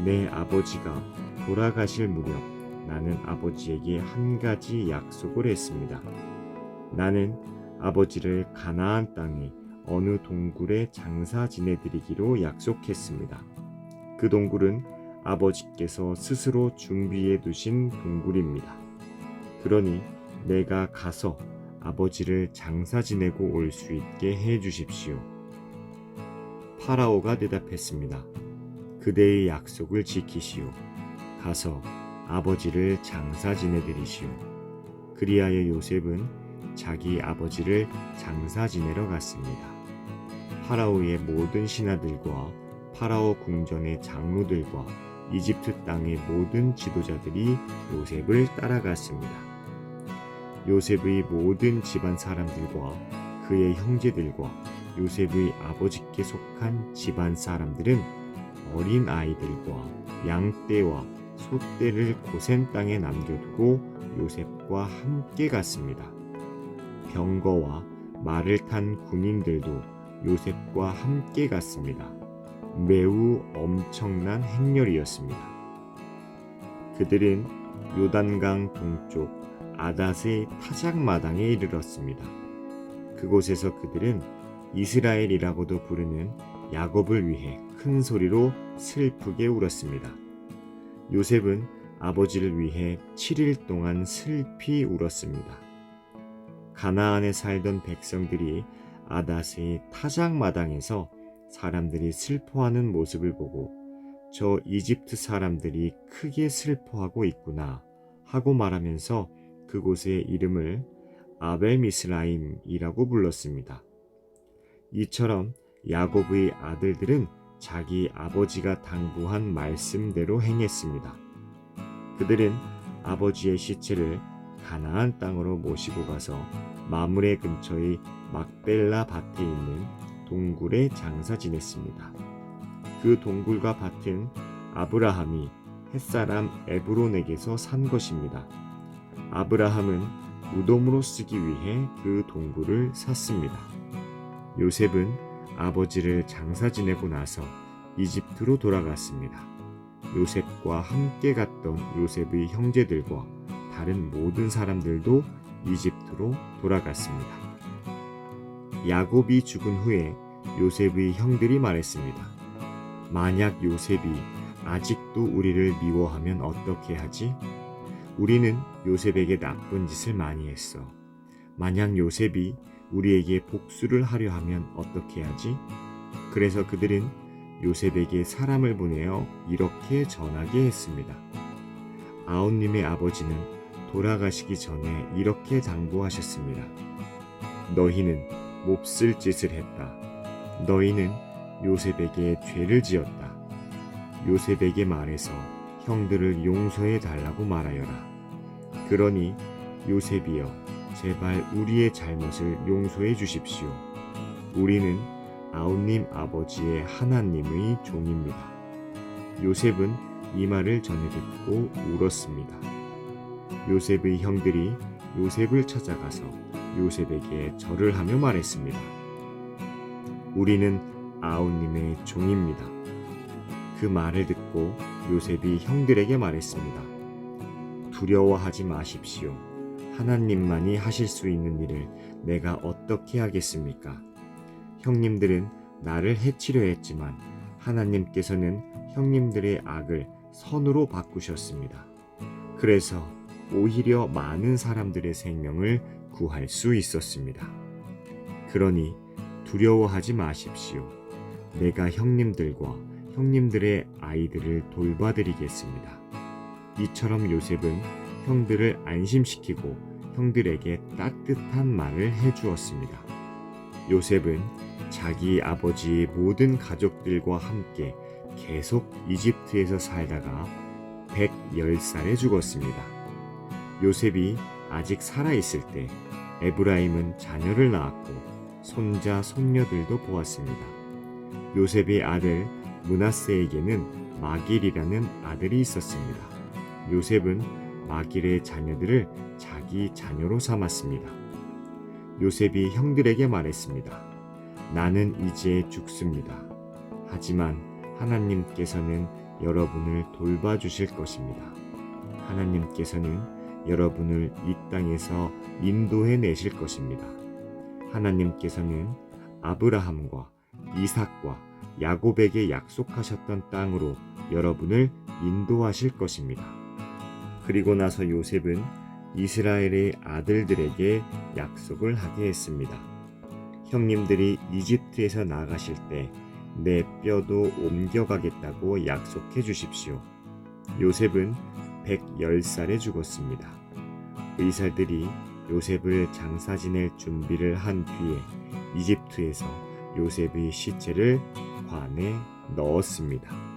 Speaker 1: 내 아버지가 돌아가실 무렵 나는 아버지에게 한 가지 약속을 했습니다. 나는 아버지를 가나안 땅의 어느 동굴에 장사 지내드리기로 약속했습니다. 그 동굴은 아버지께서 스스로 준비해 두신 동굴입니다. 그러니 내가 가서 아버지를 장사 지내고 올 수 있게 해 주십시오. 파라오가 대답했습니다. 그대의 약속을 지키시오. 가서 아버지를 장사 지내드리시오. 그리하여 요셉은 자기 아버지를 장사 지내러 갔습니다. 파라오의 모든 신하들과 파라오 궁전의 장로들과 이집트 땅의 모든 지도자들이 요셉을 따라갔습니다. 요셉의 모든 집안 사람들과 그의 형제들과 요셉의 아버지께 속한 집안 사람들은 어린 아이들과 양떼와 소떼를 고센 땅에 남겨두고 요셉과 함께 갔습니다. 병거와 말을 탄 군인들도 요셉과 함께 갔습니다. 매우 엄청난 행렬이었습니다. 그들은 요단강 동쪽 아닷의 타작마당에 이르렀습니다. 그곳에서 그들은 이스라엘이라고도 부르는 야곱을 위해 큰 소리로 슬프게 울었습니다. 요셉은 아버지를 위해 7일 동안 슬피 울었습니다. 가나안에 살던 백성들이 아닷의 타작마당에서 사람들이 슬퍼하는 모습을 보고 저 이집트 사람들이 크게 슬퍼하고 있구나 하고 말하면서 그곳의 이름을 아벨미스라임이라고 불렀습니다. 이처럼 야곱의 아들들은 자기 아버지가 당부한 말씀대로 행했습니다. 그들은 아버지의 시체를 가나안 땅으로 모시고 가서 마므레 근처의 막벨라 밭에 있는 동굴에 장사 지냈습니다. 그 동굴과 밭은 아브라함이 햇사람 에브론에게서 산 것입니다. 아브라함은 무덤으로 쓰기 위해 그 동굴을 샀습니다. 요셉은 아버지를 장사 지내고 나서 이집트로 돌아갔습니다. 요셉과 함께 갔던 요셉의 형제들과 다른 모든 사람들도 이집트로 돌아갔습니다. 야곱이 죽은 후에 요셉의 형들이 말했습니다. 만약 요셉이 아직도 우리를 미워하면 어떻게 하지? 우리는 요셉에게 나쁜 짓을 많이 했어. 만약 요셉이 우리에게 복수를 하려 하면 어떻게 하지? 그래서 그들은 요셉에게 사람을 보내어 이렇게 전하게 했습니다. 아웃님의 아버지는 돌아가시기 전에 이렇게 당부하셨습니다. 너희는 몹쓸 짓을 했다. 너희는 요셉에게 죄를 지었다. 요셉에게 말해서 형들을 용서해 달라고 말하여라. 그러니 요셉이여, 제발 우리의 잘못을 용서해 주십시오. 우리는 아웃님 아버지의 하나님의 종입니다. 요셉은 이 말을 전해 듣고 울었습니다. 요셉의 형들이 요셉을 찾아가서 요셉에게 절을 하며 말했습니다. 우리는 아웃님의 종입니다. 그 말을 듣고 요셉이 형들에게 말했습니다. 두려워하지 마십시오. 하나님만이 하실 수 있는 일을 내가 어떻게 하겠습니까? 형님들은 나를 해치려 했지만 하나님께서는 형님들의 악을 선으로 바꾸셨습니다. 그래서 오히려 많은 사람들의 생명을 구할 수 있었습니다. 그러니 두려워하지 마십시오. 내가 형님들과 형님들의 아이들을 돌봐드리겠습니다. 이처럼 요셉은 형들을 안심시키고 형들에게 따뜻한 말을 해주었습니다. 요셉은 자기 아버지의 모든 가족들과 함께 계속 이집트에서 살다가 110살에 죽었습니다. 요셉이 아직 살아있을 때 에브라임은 자녀를 낳았고 손자, 손녀들도 보았습니다. 요셉의 아들 므낫세에게는 마길이라는 아들이 있었습니다. 요셉은 마길의 자녀들을 자기 자녀로 삼았습니다. 요셉이 형들에게 말했습니다. 나는 이제 죽습니다. 하지만 하나님께서는 여러분을 돌봐주실 것입니다. 하나님께서는 여러분을 이 땅에서 인도해 내실 것입니다. 하나님께서는 아브라함과 이삭과 야곱에게 약속하셨던 땅으로 여러분을 인도하실 것입니다. 그리고 나서 요셉은 이스라엘의 아들들에게 약속을 하게 했습니다. 형님들이 이집트에서 나가실 때 내 뼈도 옮겨가겠다고 약속해 주십시오. 요셉은 110살에 죽었습니다. 의사들이 요셉을 장사 지낼 준비를 한 뒤에 이집트에서 요셉의 시체를 관에 넣었습니다.